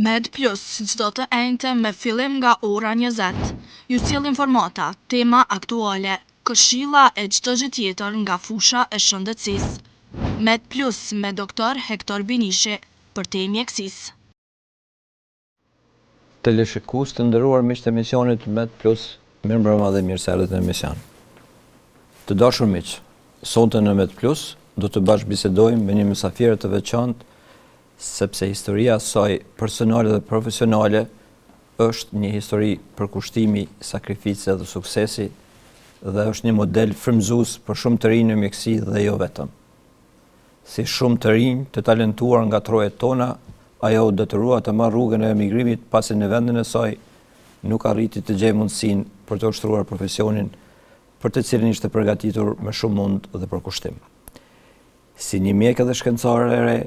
Med Plus, çdo të enjte me fillim nga ora 20. Ju sjell informata, tema aktuale, këshilla e çdo gjë tjetër nga fusha e shëndetësisë. Med Plus me doktor Hektor Binishi për te mjekësisë. Teleshikues të nderuar miq të emisionit Med Plus, mirëmbrëma dhe mirë se erdhët në emision. Të dashur miq, sonte në Med Plus do të bashkëbisedojmë me një mysafire të veçantë, sepse historia e saj personale dhe profesionale është një histori përkushtimi, sakrifice dhe suksesi dhe është një model frymëzues për shumë të rinj në mjekësi dhe jo vetëm. Si shumë të rinj të talentuar nga trojet tona, ajo u detyrua të marrë rrugën e emigrimit pasi në vendin e saj nuk arriti të gjejë mundësinë për të ushtruar profesionin për të cilin ishte përgatitur me shumë mund dhe përkushtim. Si një mjekë dhe shkencëtare e re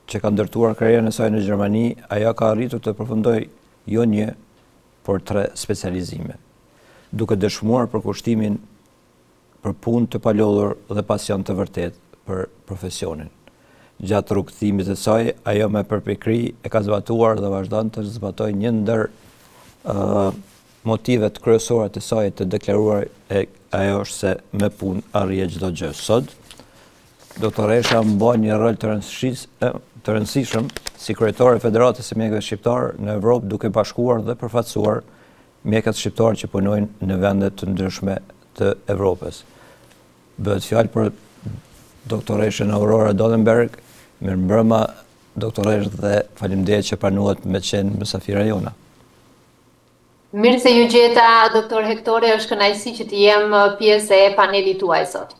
që ka ndërtuar karrierën e saj në Gjermani, ajo ka arritur të përfundojë jo një, por 3 specializime, duke dëshmuar përkushtimin për punë të palodhur dhe pasion të vërtet për profesionin. Gjatë rrugëtimit të saj, ajo me përpikëri e ka zbatuar dhe vazhdon të zbatojë një ndër motivet kryesore të saj të deklaruar ajo është se me punë arrihet çdo gjë. Sot, doktoresha mban një rol të rëndësishëm si kryetare e Federatës së Mjekëve Shqiptar në Evropë, duke bashkuar dhe përfaqësuar mjekët shqiptar që punojnë në vende të ndryshme të Evropës. Bëhet fjalë për doktoreshën Aurora Dollenberg. Mirëmbrëma doktoresh dhe faleminderit që pranuat me qenë mysafira jona. Mirë se ju gjeta, doktor Hektore, është kënaqësi që të jem pjesë e panelit tuaj sot.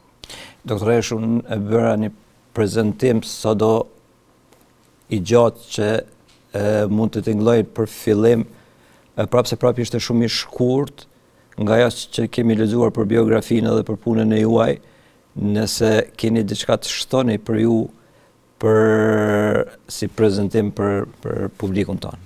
Doktoresh, unë e bëra një prezantim sado i gjatë që mund të tingëlloj për fillim, prapë se prapë ishte shumë i shkurt nga ajo që kemi lexuar për biografinë dhe për punën e juaj, nëse keni diçka të shtoni për ju si prezantim për publikun tonë.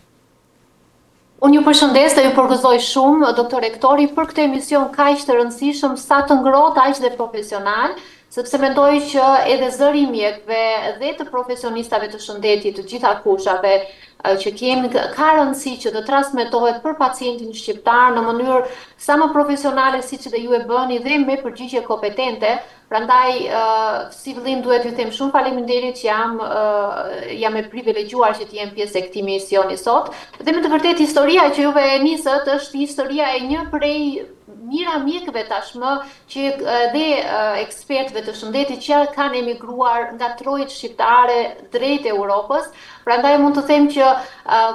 Unë ju përshëndes dhe ju përgëzoj shumë, doktor Hektori, për këtë emision kaq të rëndësishëm, sa të ngrohtë aq dhe profesional, sepse mendoj që edhe zëri i mjekëve dhe të profesionistave të shëndetit, të gjitha kushave që kemi, ka rëndësi që të transmetohet për pacientin shqiptar në mënyrë sa më profesionale siç dhe ju e bëni dhe me përgjigje kompetente. Prandaj, si fillim duhet ju them shumë faleminderit që jam e privilegjuar që të jem pjesë e këtij misioni sot. Dhe me të vërtetë historia që juve e nisët është historia e një prej mira mjekëve tashmë që dhe ekspertëve të shëndetit që kanë emigruar nga trojet shqiptare drejt Europës. Prandaj mund të them që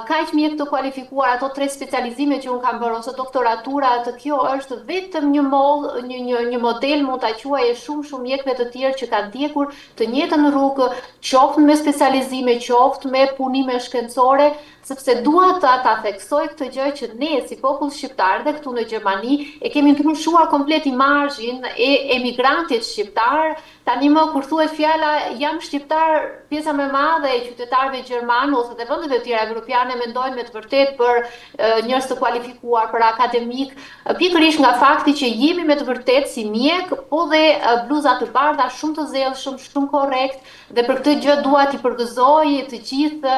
kaq mjek të kualifikuar, ato 3 specializime që unë kam bërë ose doktoratura, kjo është vetëm një model, mund ta quajë shumë mjekëve të tjerë që kanë ndjekur të njëjtën rrugë, qoftë me specializime, qoftë me punime shkencore, sepse dua ta theksoj këtë gjë që ne si popull shqiptar dhe këtu në Gjermani e kemi ndryshuar komplet imazhin e emigrantit shqiptar. Tani më kur thuhet fjala jam shqiptar, pjesa më e madhe e qytetarëve gjerman ose të vendeve të tjera evropiane mendojnë me të vërtetë për njerëz të kualifikuar, për akademik, pikërisht nga fakti që jemi me të vërtetë si mjek, po dhe bluza të bardha, shumë të zellshëm, shumë korrekt, dhe për këtë gjë dua t'i përgëzoj të gjithë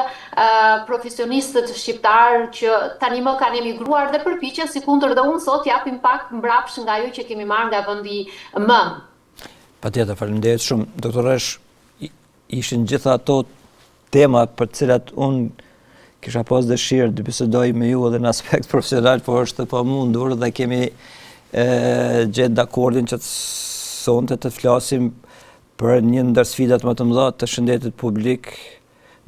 profesionistët shqiptar që tani më kanë emigruar dhe përpiqen sikundër dhe unë sot japim pak mbrapsht nga ajo që kemi marrë nga vendi mëm. Patjetër, faleminderit shumë. Doktoresh, ishin gjitha ato tema për të cilat unë kisha pas dëshirë të bisedoj me ju edhe në aspekt profesional, por është pamundur dhe kemi gjetë dakordin që sonte të flasim për një ndër sfidat më të mëdha të shëndetit publik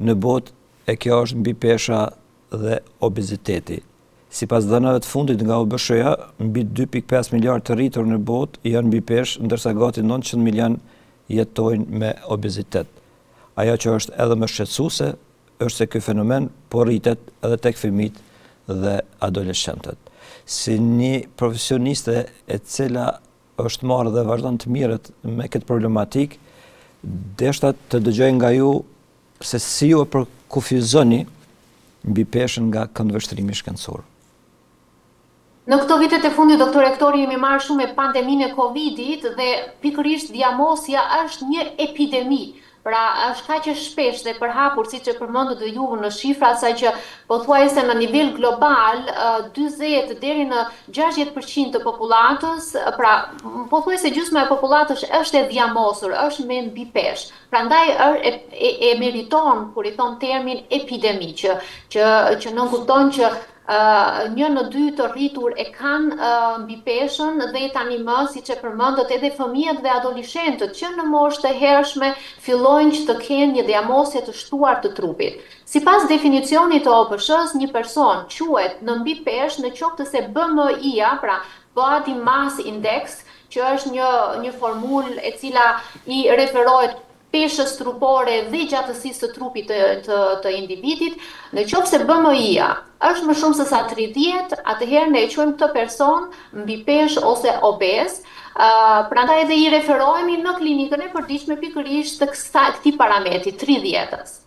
në botë, e kjo është mbi-pesha dhe obeziteti. Sipas dhënave të fundit nga OBSH-ja, mbi 2.5 miliard të rritur në botë janë mbi peshë, ndërsa gati 900 milion jetojnë me obezitet. Ajo që është edhe më shqetësuese është se ky fenomen po rritet edhe tek fëmijët dhe adoleshentët. Si një profesioniste e cila është marrë dhe vazhdon të mirët me këtë problematikë, deshta të dëgjoj nga ju se si ju e përkufizoni mbi peshën nga këndvështrimi shkencor. Në këto vitet e fundit, doktor Hektori, jemi marrë shumë me pandeminë e Covidit dhe pikërisht diagnosja është një epidemi. Pra është kaq e shpesh dhe përhapur siç e përmendët dhe ju në shifra, sa që pothuajse në nivel global 40 deri në 60% të popullatës, pra pothuajse gjysma e popullatës është e dhjamosur, është me mbi peshë. Prandaj e meriton kur i thon termin epidemi, që nënkupton që 1 në 2 të rritur e kanë mbi peshën dhe tani më, siç e përmendët, edhe fëmijët dhe adoleshentët që në moshë të hershme fillojnë që të kenë një dhjamosje të shtuar të trupit. Sipas definicionit të OPSH-s, një person quhet në mbi peshë në qoftë se BMI-a, pra Body Mass Index, që është një formulë e cila i referohet peshës trupore dhe gjatësisë të trupit të individit. Në qoftë se BMI-a është më shumë se sa 30, atëherë ne e quajmë këtë person mbi peshë ose obez. Prandaj edhe i referohemi në klinikën e përditshme pikërisht të këtij parametri 30-s.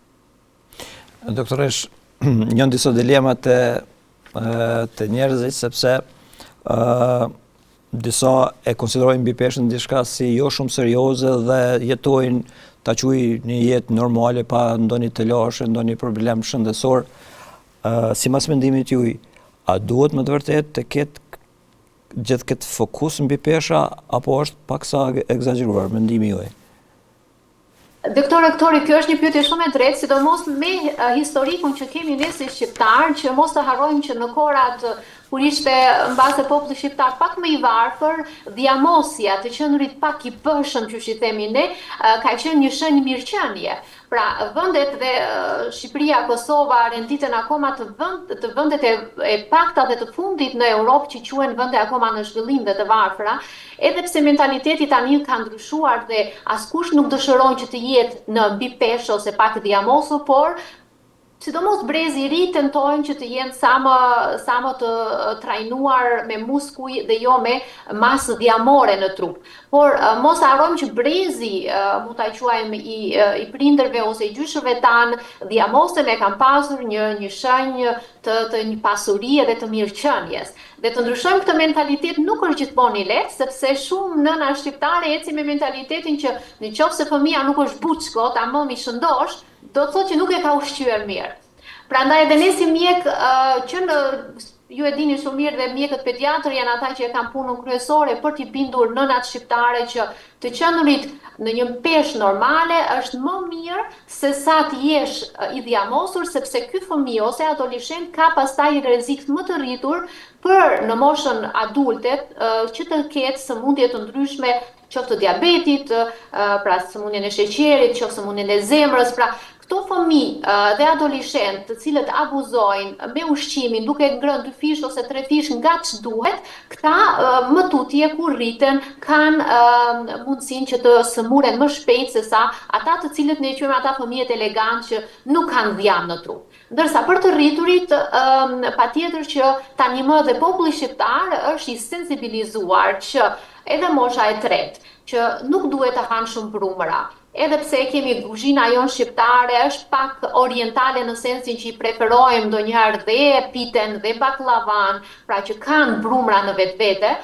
Doktoresh, janë disa dilemat të njerëzit, sepse disa e konsiderojnë mbi peshën diçka si jo shumë serioze dhe jetojnë ta quaj një jetë normale pa ndonjë të lashë, ndonjë problem shëndetësor. Sipas mendimit juaj, a duhet më të vërtet të ketë gjithë këtë fokus mbi pesha apo është paksa egzageruar mendimi juaj? Doktor Rektori, kjo është një pyetje shumë e drejtë, sidomos me historikun që kemi ne si shqiptar, që mos të harrojmë që në kohrat kur ishte mbase populli shqiptar pak më i varfër, dhjamosja të qenurit pak i bëshëm, që i themi ne, ka qenë një shenjë mirëqenie. Pra, vendet dhe Shqipëria, Kosova renditen akoma të vendet e pakta dhe të fundit në Europë, që quhen vende akoma në zhvillim dhe të varfëra, edhe pse mentaliteti tani ka ndryshuar dhe askush nuk dëshiron që të jetë në mbi peshë ose pak dhjamosur, por sidomos brezi i ri tentojnë që të jenë sa më të trajnuar me muskuj dhe jo me masë dhjamore në trup. Por mos harrojmë që brezi, mund ta quajmë i prindërve ose i gjyshëve tanë, dhjamosën e kanë pasur një shenjë të një pasurie dhe të mirëqenies. Dhe të ndryshojmë këtë mentalitet nuk është gjithmonë i lehtë, sepse shumë nëna shqiptare ecin me mentalitetin që nëse fëmia nuk është buçko, ta mami shëndosh, do të thotë që nuk e ka ushqyer mirë. Prandaj edhe ne si mjek, ju e dini shumë mirë dhe mjekët pediatrë janë ata që e kanë punën kryesore për t'i bindur nënat shqiptare që të qenurit në një peshë normale është më mirë se sa të jesh i dhjamosur, sepse ky fëmijë ose adoleshent ka pastaj rrezik më të rritur për në moshën adulte që të ketë sëmundje të ndryshme, qoftë të diabetit, pra sëmundjen e sheqerit, qoftë sëmundjen e zemrës, pra këto fëmijë dhe adoleshent të cilët abuzojnë me ushqimin, duke ngrënë 2 fish ose 3 fish nga ç'duhet, këta më tutje kur rriten kanë mundësinë që të sëmuren më shpejt se sa ata të cilët ne quajmë ata fëmijët elegantë që nuk kanë dhjam në trup. Ndërsa për të rriturit, patjetër që tani më dhe populli shqiptar është i sensibilizuar që edhe mosha e tretë, që nuk duhet të hanë shumë brumëra. Edhe pse kemi kuzhina jonë shqiptare, është pak orientale në sensin që i preferojmë ndonjëherë dhe piten dhe baklavan, pra që kanë brumra në vetvete,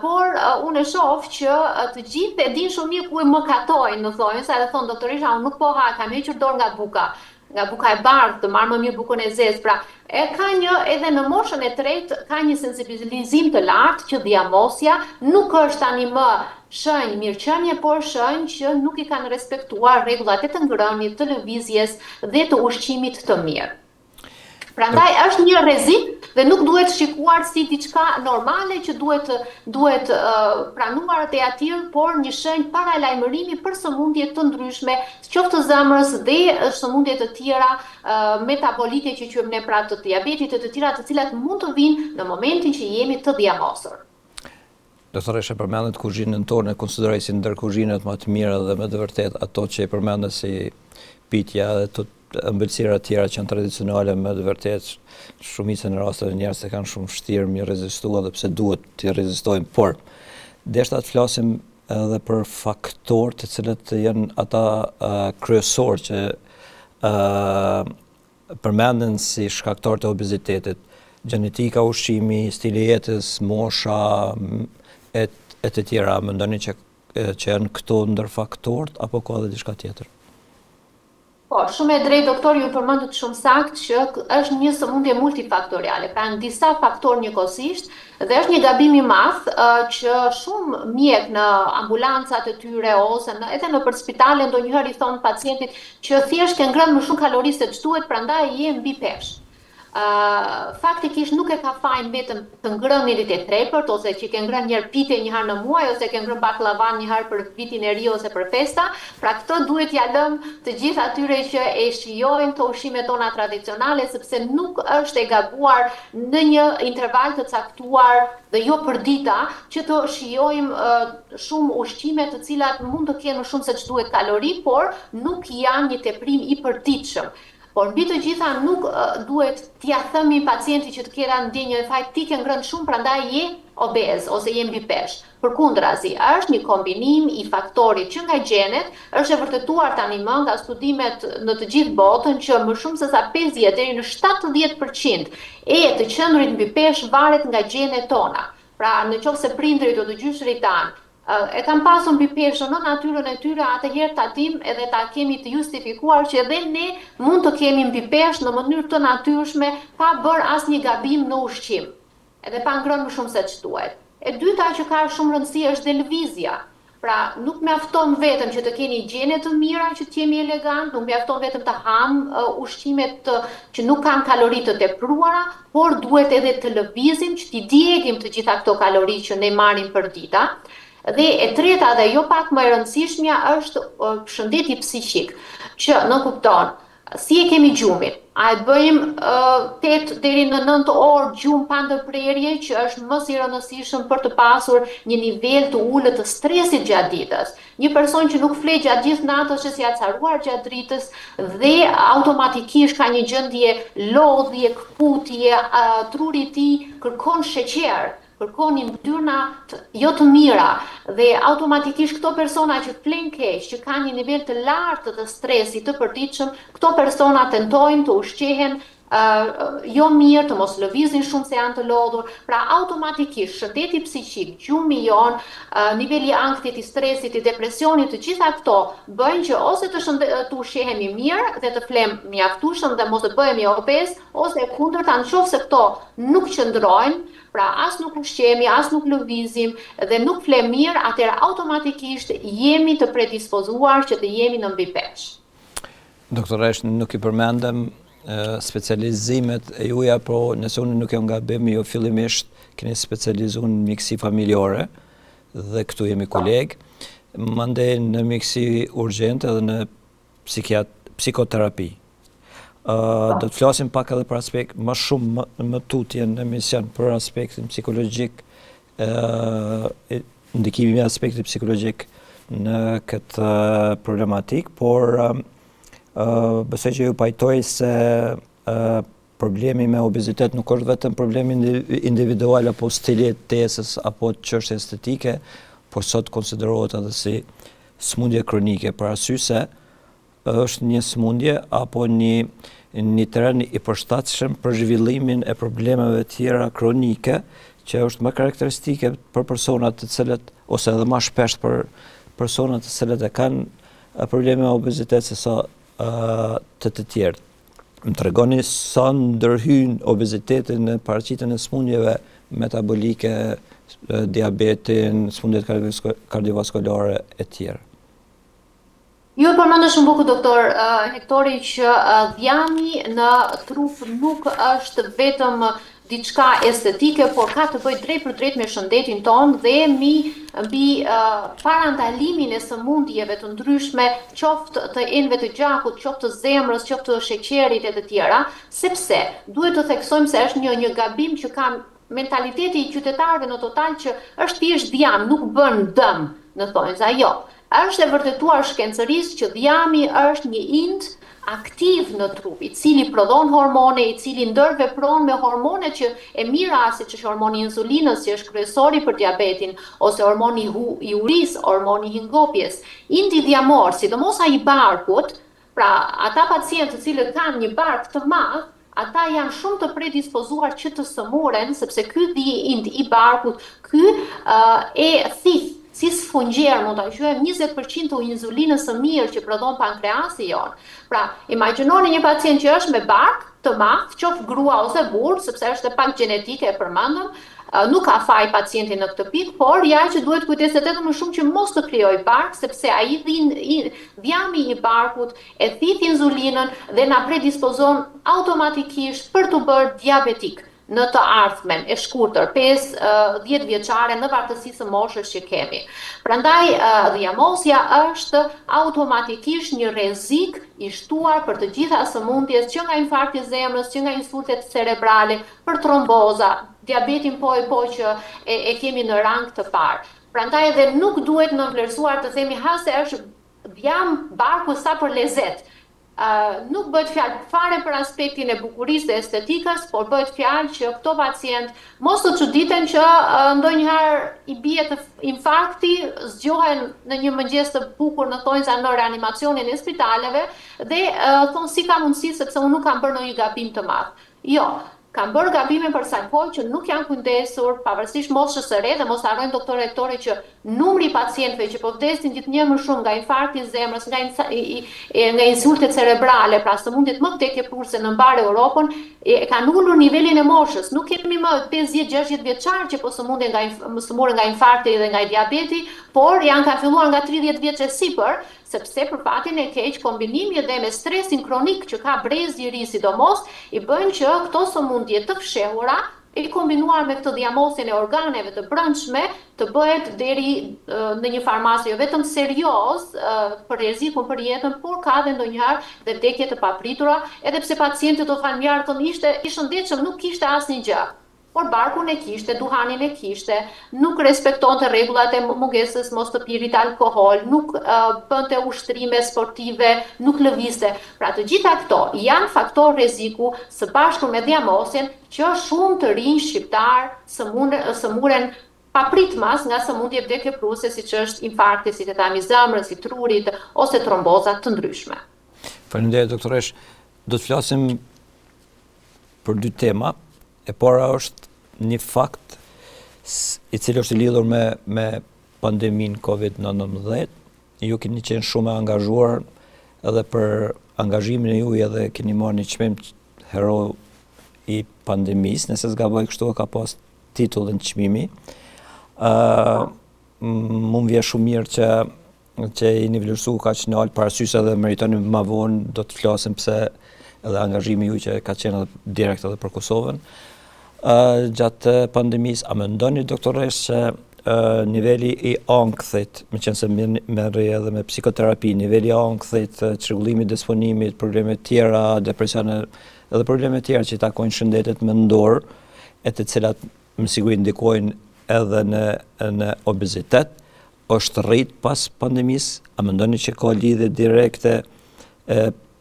por unë e shoh që të gjithë e din shumë mirë ku e mëkatojnë, në thonjë, sa edhe thonë doktorisha, unë nuk po ha, kam hequr dorë nga buka e bardhë, të marrë më mirë bukën e zezë, pra ka edhe në moshën e tretë, ka një sensibilizim të lartë që dhjamosja nuk është tani më shenjë mirëqenie, por shenjë që nuk i kanë respektuar rregullat e të ngrënies, të lëvizjes dhe të ushqimit të mirë. Prandaj është një rrezik dhe nuk duhet shikuar si diçka normale që duhet pranuar te aty, por një shenjë paralajmërimi për sëmundje të ndryshme, qoftë të zemrës dhe sëmundje të tjera metabolike që quajmë ne, pra të diabetit e të tjera, të cilat mund të vinë në momentin që jemi të dhjamosur. Doktoresha, përmendet kuzhinën tonë, e konsideroj si ndër kuzhinat më të mira dhe me të vërtet ato që e përmendet si pitja dhe të ëmbëlsira tjera që janë tradicionale, me të vërtet shumicën e rasteve njerëz e kanë shumë vështirë mi rezistua dhe pse duhet të rezistojnë, por deshta të flasim edhe për faktorë të cilët janë ata kryesor që përmenden si shkaktor të obezitetit, gjenetika, ushqimi, stili jetës, mosha e të tjera. Mendoni që janë këto ndër faktorët apo ka edhe diçka tjetër? Po, shumë e drejtë doktori ju përmendët shumë sakt që është një sëmundje multifaktoriale, pra në disa faktorë njëkohësisht dhe është një gabim i madh që shumë mjek në ambulancat e tyre ose edhe në për spitale ndonjëherë i thon pacientit që thjesht ke ngrënë më shumë kalori se ç'duhet, prandaj je mbi peshë. Faktikisht nuk e ka fajin vetëm të ngrënit e trepërt ose që ke ngrënë një pite një herë në muaj ose ke ngrënë baklavan një herë për vitin e ri ose për festa, pra këtë duhet ja lëm të gjithë atyre që e shijojnë të ushqimet tona tradicionale sepse nuk është e gabuar në një interval të caktuar dhe jo për dita që të shijojmë shumë ushqime të cilat mund të kenë më shumë se ç'duhet kalori, por nuk janë një teprim i përditshëm. Por mbi të gjitha nuk duhet t'ia themi pacientit që të kera ndjenjë e faj ti ke ngrënë shumë prandaj je obez ose je mbi peshë. Përkundrazi, është një kombinim i faktorit që nga gjenet është e vërtetuar tani më nga studimet në të gjithë botën që më shumë se sa 50 deri në 70% e të qendrit mbi peshë varet nga gjenet tona. Pra nëse prindrit ose gjyshrit tanë e kam pasur mbi peshë në natyrën e tyre, atëherë tatim edhe ta kemi të justifikuar që edhe ne mund të kemi mbi peshë në mënyrë të natyrshme pa bërë asnjë gabim në ushqim, edhe pa ngrënë më shumë se ç'duhet. E dyta që ka shumë rëndësi është dhe lëvizja. Pra nuk mjafton vetëm që të keni gjene të mira që të jemi elegant, nuk mjafton vetëm të ham ushqimet që nuk kanë kalori të tepruara, por duhet edhe të lëvizim që t'i djegim të gjitha këto kalori që ne marrim për dita. Dhe e treta dhe jo pak më e rëndësishmja është shëndeti psiqik, që në kupton, si e kemi gjumin, a e bëjmë 8 deri në 9 orë gjumë pa ndërprerje që është më i rëndësishëm për të pasur një nivel të ulët të stresit gjatë ditës. Një person që nuk fle gjatë gjithë natës që si acaruar gjatë dritës dhe automatikisht ka një gjendje lodhje, kputje, truri i tij kërkon sheqer, kërkon një mbyrna jo të mira dhe automatikisht këto persona që flen keq, që kanë një nivel të lartë të stresit të përditshëm, këto persona tentojnë të ushqehen jo mirë, të mos lëvizin shumë se janë të lodhur, pra automatikisht shëndeti psiqik, gjumi jon, niveli i ankthit, i stresit, i depresionit, të gjitha këto bëjnë që ose të ushqehemi mirë dhe të flem mjaftueshëm dhe mos të bëhemi obez, ose e kundërta nëse këto nuk qëndrojnë, pra as nuk ushqehemi, as nuk lëvizim dhe nuk flem mirë, atëherë automatikisht jemi të predispozuar që të jemi në mbipeshë. Doktoresh, nuk i përmendëm specializimet e juja, po nëse unë nuk jam gabim, jo fillimisht keni specializuar në mjekësi familjare dhe këtu jemi kolegë, mandej në mjekësi urgjente dhe në psikoterapi. Do të flasim pak edhe për aspekt më shumë më tutje në emision për aspektin psikologjik, ndikimi i aspektit psikologjik në këtë problematik, por besoj që ju pajtoj se problemi me obezitet nuk është vetëm problemi individual apo stili jetesës apo çështje estetike, por sot konsiderohet edhe si smundje kronike, për arsye se është një smundje apo një terren i përshtatshëm për zhvillimin e problemeve tjera kronike, që është më karakteristike për personat të cilët, ose edhe më shpesh për personat të cilët e kanë probleme me obezitet se sa të tjerë. Më tregoni sa ndërhyn obezitetin në paraqitjen e smundjeve metabolike, diabetin, smundjet kardiovaskulare e tjera. Ju përmendë shumë bukur doktor Hektori që dhjami në trup nuk është vetëm diçka estetike, por ka të bëjë drejt për drejt me shëndetin tonë dhe mbi parandalimin e sëmundjeve të ndryshme, qoftë të enëve të gjakut, qoftë të zemrës, qoftë të sheqerit e të tjera, sepse duhet të theksojmë se është një gabim që ka mentaliteti i qytetarëve në total që është thjesht dhjam, nuk bën dëm, në thonjza, jo. Është e vërtetuar shkencërisht që dhjami është një ind aktiv në trup, i cili prodhon hormone, i cili ndërvepron me hormone që e mira, siç është hormoni insulinës, që është kryesori për diabetin, ose hormoni i urisë, hormoni i ngopjes. Indi dhjamor, sidomos ai i barkut, pra ata pacientë të cilët kanë një bark të madh, ata janë shumë të predispozuar që të sëmuren, sepse ky ind i barkut, ky e thith si sfungjer, mund ta quajmë 20% të inzulinës së mirë që prodhon pankreasi jon. Pra, imagjinoni një pacient që është me bark të madh, qoftë grua ose burr, sepse është pak gjenetike e përmendëm, nuk ka faj pacienti në këtë pikë, por ja që duhet kujdeset edhe më shumë që mos të krijojë bark, sepse ai dhjami i barkut e thith inzulinën dhe na predispozon automatikisht për të bërë diabetik në të ardhmen e shkurtër, 5-10 vjeçare në vartësi së moshës që kemi. Prandaj dhiamosja është automatikisht një rrezik i shtuar për të gjitha sëmundjes, që nga infarkti i zemrës, që nga insultet cerebrale, për tromboza, diabetin po që e kemi në rang të parë. Prandaj edhe nuk duhet nënvlerësuar të themi se është dhjam barku sa për lezet. Nuk bëhet fjalë fare për aspektin e bukurisë dhe estetikës, por bëhet fjalë që këto pacient mos të çuditen që ndonjëherë i bie të infarkti, zgjohen në një mëngjes të bukur në thonjza në reanimacionin e spitaleve dhe thonë si ka mundësi sepse unë nuk kam bërë ndonjë gabim të madh. Jo, kanë bërë gabime për sa kohë që nuk janë kujdesur, pavarësisht moshës së re, dhe mos harrojnë doktor rektori që numri i pacientëve që po vdesin gjithnjë më shumë nga infarkti i zemrës, nga insultet cerebrale, pra sëmundjet më vdekjeprurse në mbar Europën, kanë ulur nivelin e moshës. Nuk kemi më 50-60 vjeçar që po sëmurën nga infarkti dhe nga diabeti, por kanë filluar nga 30 vjeç e sipër, sepse për fatin e keq kombinimi edhe me stresin kronik që ka brezi i ri sidomos i bën që këto sëmundje të fshehura i kombinuar me këtë dhiamosjen e organeve të brendshme të bëhet deri në një farmaci jo vetëm serioz për rrezikun për jetën, por ka edhe ndonjëherë dhe vdekje të papritura, edhe pse pacientët familjarë thonë ishte i shëndetshëm, nuk kishte asnjë gjë. Por barkun e kishte, duhanin e kishte, nuk respektonte rregullat e mungesës mos të pirit alkohol, nuk bënte ushtrime sportive, nuk lëvizte. Pra të gjitha këto janë faktor rreziku së bashku me dhiamosjen që shumë të rinj shqiptar sëmuren papritmas nga sëmundje vdekjepruese siç është infarkti, si tetami i zemrës, i trurit ose tromboza të ndryshme. Faleminderit doktoresh. Do të flasim për dy tema. E para është një fakt i cili është i lidhur me pandemin COVID-19. Ju keni qenë shumë angazhuar edhe për angazhimin e juaj edhe keni marrë një çmim hero i pandemisë, nëse s'gaboj kështu ka pas titullin çmimi. Më vjen shumë mirë që jeni vlerësuar kaq nalt parasysh edhe meritoni më vonë, do të flasim pse edhe angazhimi juaj që ka qenë edhe direkt edhe për Kosovën. Gjatë pandemisë, a mendoni doktoresh që niveli i ankthit, meqense merri edhe me psikoterapi, niveli i ankthit, çrregullimi i disponimit, probleme të tjera, depresione edhe probleme të tjera që takojnë shëndetet mendor, e të cilat me siguri ndikojnë edhe në obezitet, është rrit pas pandemisë? A mendoni që ka lidhje direkte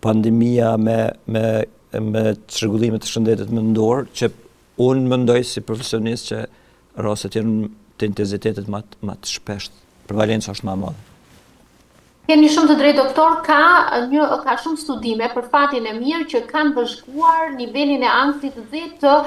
pandemia me çrregullimet të shëndetit mendor, që unë mendoj si profesionist që rastet janë të intensitetit më të shpesht, prevalenca është më e madhe. Keni shumë të drejtë doktor, ka shumë studime për fatin e mirë që kanë bashkuar nivelin e ankthit dhe të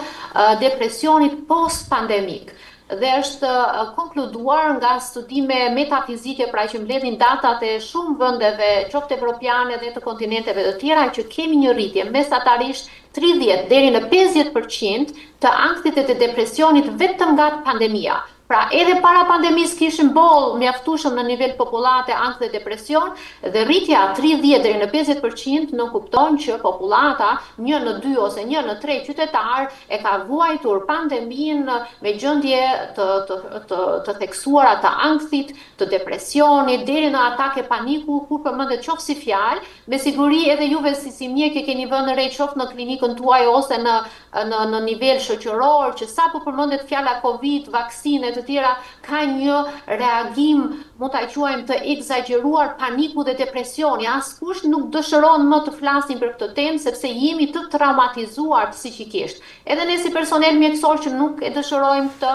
depresionit post-pandemik. Dhe është konkluduar nga studime metafizike, pra që mbledhin datat e shumë vendeve, qoftë evropiane dhe të kontinenteve të tjera, që kemi një rritje mesatarisht 30 deri në 50% të ankthit dhe të depresionit vetëm nga pandemia. Pra edhe para pandemisë kishim boll mjaftueshëm në nivel popullate ankth dhe depresion, dhe rritja 30 deri në 50% nuk kupton që popullata 1 në 2 ose 1 në 3 qytetar e ka vuajtur pandeminë me gjendje të theksuara të ankthit, të depresionit, deri në atake paniku, kur përmendet qoftë si fjalë, me siguri edhe juve si mjek e keni vënë re qoftë në klinikën tuaj ose në nivel shoqëror, që sapo përmendet fjala Covid, vaksinet të tjera, ka një reagim, mund ta quajmë të egzageruar paniku dhe depresioni. Askush nuk dëshiron më të flasim për këtë temë sepse jemi të traumatizuar psikikisht. Edhe ne si personel mjekësor që nuk e dëshirojmë këtë,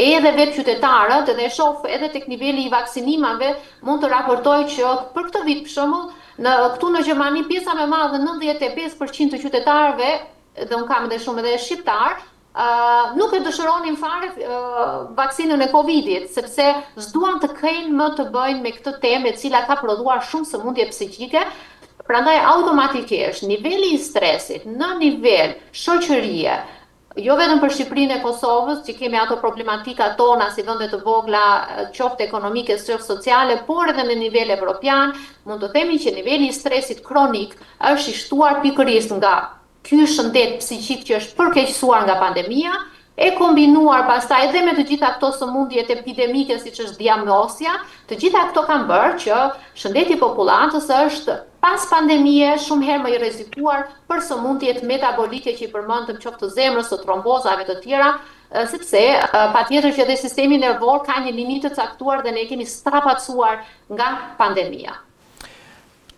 edhe vetë qytetarët, edhe shoh edhe tek niveli i vaksinimave, mund të raportoj që për këtë vit për shembull, këtu në Gjermani pjesa më e madhe, 95% të qytetarëve, dhe unë kam edhe shumë edhe shqiptar, nuk e dëshironin fare vaksinën e Covidit, sepse s'duan të kenë më të bëjnë me këtë temë e cila ka prodhuar shumë sëmundje psiqike. Prandaj automatikisht niveli i stresit në nivel shoqërie, jo vetëm për Shqipërinë e Kosovës, që kemi ato problematika tona si vende të vogla, qoftë ekonomike, qoftë sociale, por edhe në nivel evropian, mund të themi që niveli i stresit kronik është i shtuar pikërisht nga ky shëndet psiqik që është përkeqësuar nga pandemia, e kombinuar pastaj edhe me të gjitha këto sëmundjet epidemike siç është diagnosja, të gjitha këto kanë bërë që shëndeti i popullatës është pas pandemie shumë herë më i rrezikuar për sëmundjet metabolike që i përmendëm, qoftë të zemrës, të trombozave të tjera, sepse patjetër që edhe sistemi nervor ka një limitë të caktuar dhe ne kemi strapacuar nga pandemia.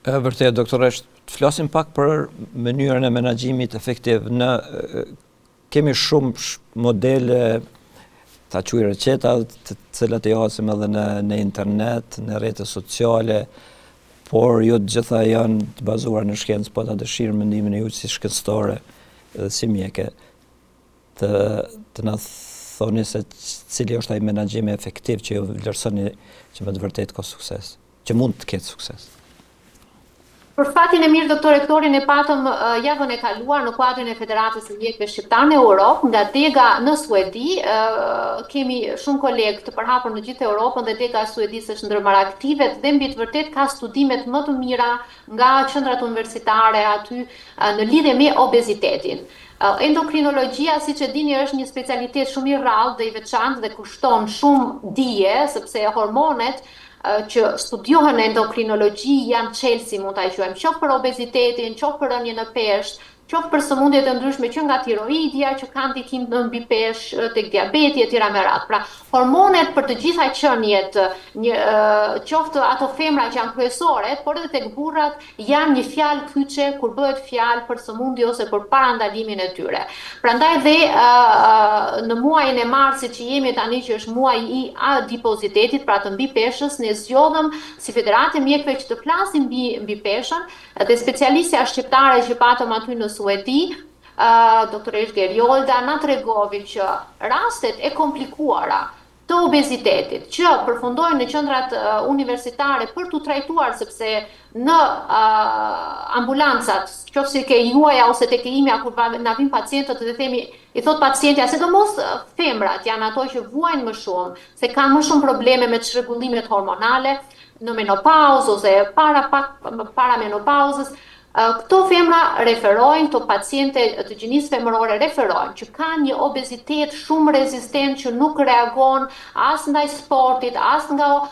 Vërtet, doktoresh, të flasim pak për mënyrën e menaxhimit efektiv. Kemi shumë modele, ta quaj receta, të cilat e jasim edhe në internet, në rrjete sociale, por jo të gjitha janë të bazuar në shkencë, po ta dëshirë mendimin e ju si shkencëtare dhe si mjeke, të na thoni se cili është ai menaxhim efektiv që ju vlerësoni që me të vërtetë ka sukses, që mund të ketë sukses. Për fatin e mirë, doktor Rektori, ne patëm javën e kaluar në kuadrin e Federatës së Mjekëve Shqiptar në Europë, nga Dega në Suedi, kemi shumë kolegë të përhapur në gjithë Europën dhe Dega e Suedisë është ndër më aktive dhe mbi të vërtet ka studimet më të mira nga qendrat universitare aty në lidhje me obezitetin. Endokrinologjia, siç e dini, është një specialitet shumë i rrallë dhe i veçantë dhe kushton shumë dije, sepse hormonet që studiohen në endokrinologji janë çelësi, mund ta quajmë, qoftë për obezitetin, qoftë për rënien në peshë, qoftë për sëmundjet e ndryshme që nga tiroidja, që kanë ndikim në mbi peshë, tek diabeti etj. Me radhë. Pra, hormonet për të gjitha qenjet, qoftë ato femra që janë kryesore, por edhe tek burrat, janë një fjalë kyçe kur bëhet fjalë për sëmundje ose për parandalimin e tyre. Prandaj dhe në muajin e marsit që jemi tani, që është muaji i adipozitetit, pra të mbi peshës, ne zgjodhëm si Federatë e Mjekëve që të flasim mbi peshën, dhe specialistja shqiptare që patëm aty në Suedi, doktoresh Geriolda, na tregovi që rastet e komplikuara të obezitetit që përfundojnë në qendrat universitare për t'u trajtuar, sepse në ambulancat, qoftë ke juaja ose tek imja, kur na vin pacientët dhe themi, i thot pacientja, sidomos femrat janë ato që vuajnë më shumë, se kanë më shumë probleme me çrregullimet hormonale në menopauzë ose para menopauzës. Këto femra referojnë, këto paciente të gjinisë femërore referojnë që kanë një obezitet shumë rezistent që nuk reagon as ndaj sportit, as nga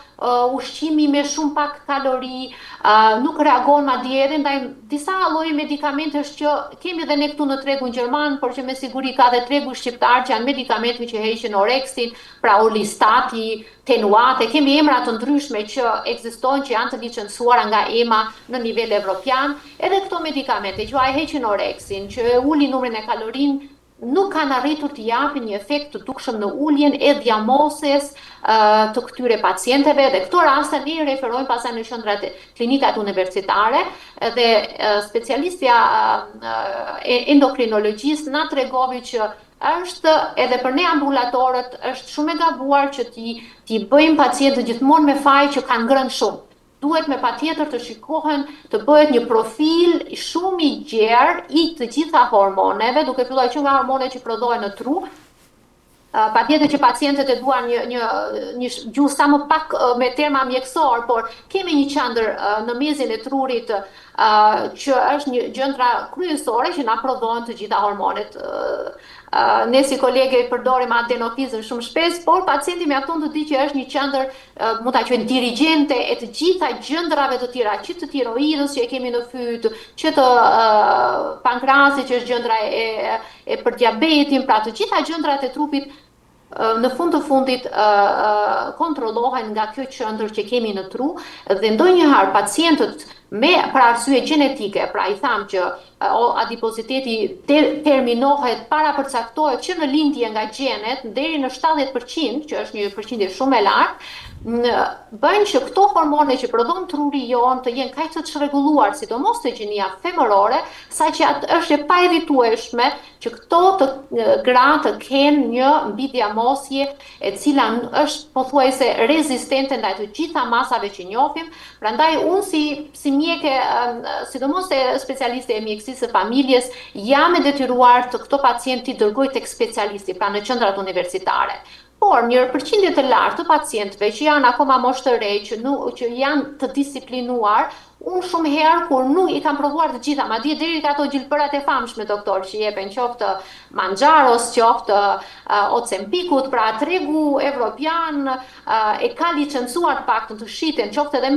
ushqimi me shumë pak kalori, nuk reagon madje edhe ndaj disa lloje medikamentesh që kemi edhe ne këtu në tregun gjerman, por që me siguri ka dhe tregu shqiptar që janë medikamente që heqin oreksin, pra orlistati, tenuate, kemi emra të ndryshme që ekzistojnë, që janë të licencuara nga EMA në nivel evropian, edhe këto medikamente që heqin oreksin, që ulin numrin e kalorin, nuk kanë arritur të japin një efekt të dukshëm në uljen e diagnosis të këtyre pacienteve, dhe këto raste ne i referojmë pastaj në qendrat klinikat universitare, dhe specialistja endokrinologjisë na tregovi që është edhe për ne ambulatorët është shumë e gabuar që ti bëjmë pacientët gjithmonë me faj që kanë ngrënë shumë. Duhet me patjetër të shikohen, të bëhet një profil shumë i gjerë i të gjitha hormoneve, duke filluar që nga hormonet që prodhohen në tru. Patjetër që pacientët e duan një gjuhë sa më pak me terma mjekësor, por kemi një qendër në mezin e trurit që është një gjendra kryesore që na prodhojnë të gjitha hormonet. Ne si kolege përdorim adenofizën shumë shpesh, por pacienti mjafton të di që është një qendër, mund ta quajmë dirigjente e të gjitha gjendrave të tjera, që të tiroidës që e kemi në fyt, që të pankrasit që është gjendra e për diabetin, pra të gjitha gjendrat e trupit në fund të fundit kontrollohen nga kjo qendër që kemi në tru, dhe ndonjëherë pacientët me për arsye gjenetike, pra i tham që adipoziteti terminohet para përcaktohet që në lindje nga gjenet deri në 70%, që është një përqindje shumë e lartë, bëjnë që këto hormone që prodhon truri jon të jenë kaq të çrregulluar, sidomos te gjinia femërore, saqë është e paevitueshme që këto të gra të kenë një mbidhjamosje e cila është pothuajse rezistente ndaj të gjitha masave që njohim. Prandaj unë si mjeke, sidomos te specialiste e mjekësisë së familjes, jam e detyruar të këto pacientë i dërgoj tek specialisti, pra në qendrat universitare. Por një përqindje të lartë të pacientëve që janë akoma moshë të re, që janë të disiplinuar, unë shumë herë kur nuk i kam provuar të gjitha, madje deri ka ato gjilpërat e famshme doktor që jepen qoftë Manjaros, qoftë Ozempikut, pra tregu evropian e ka licencuar pak të shiten, qoftë edhe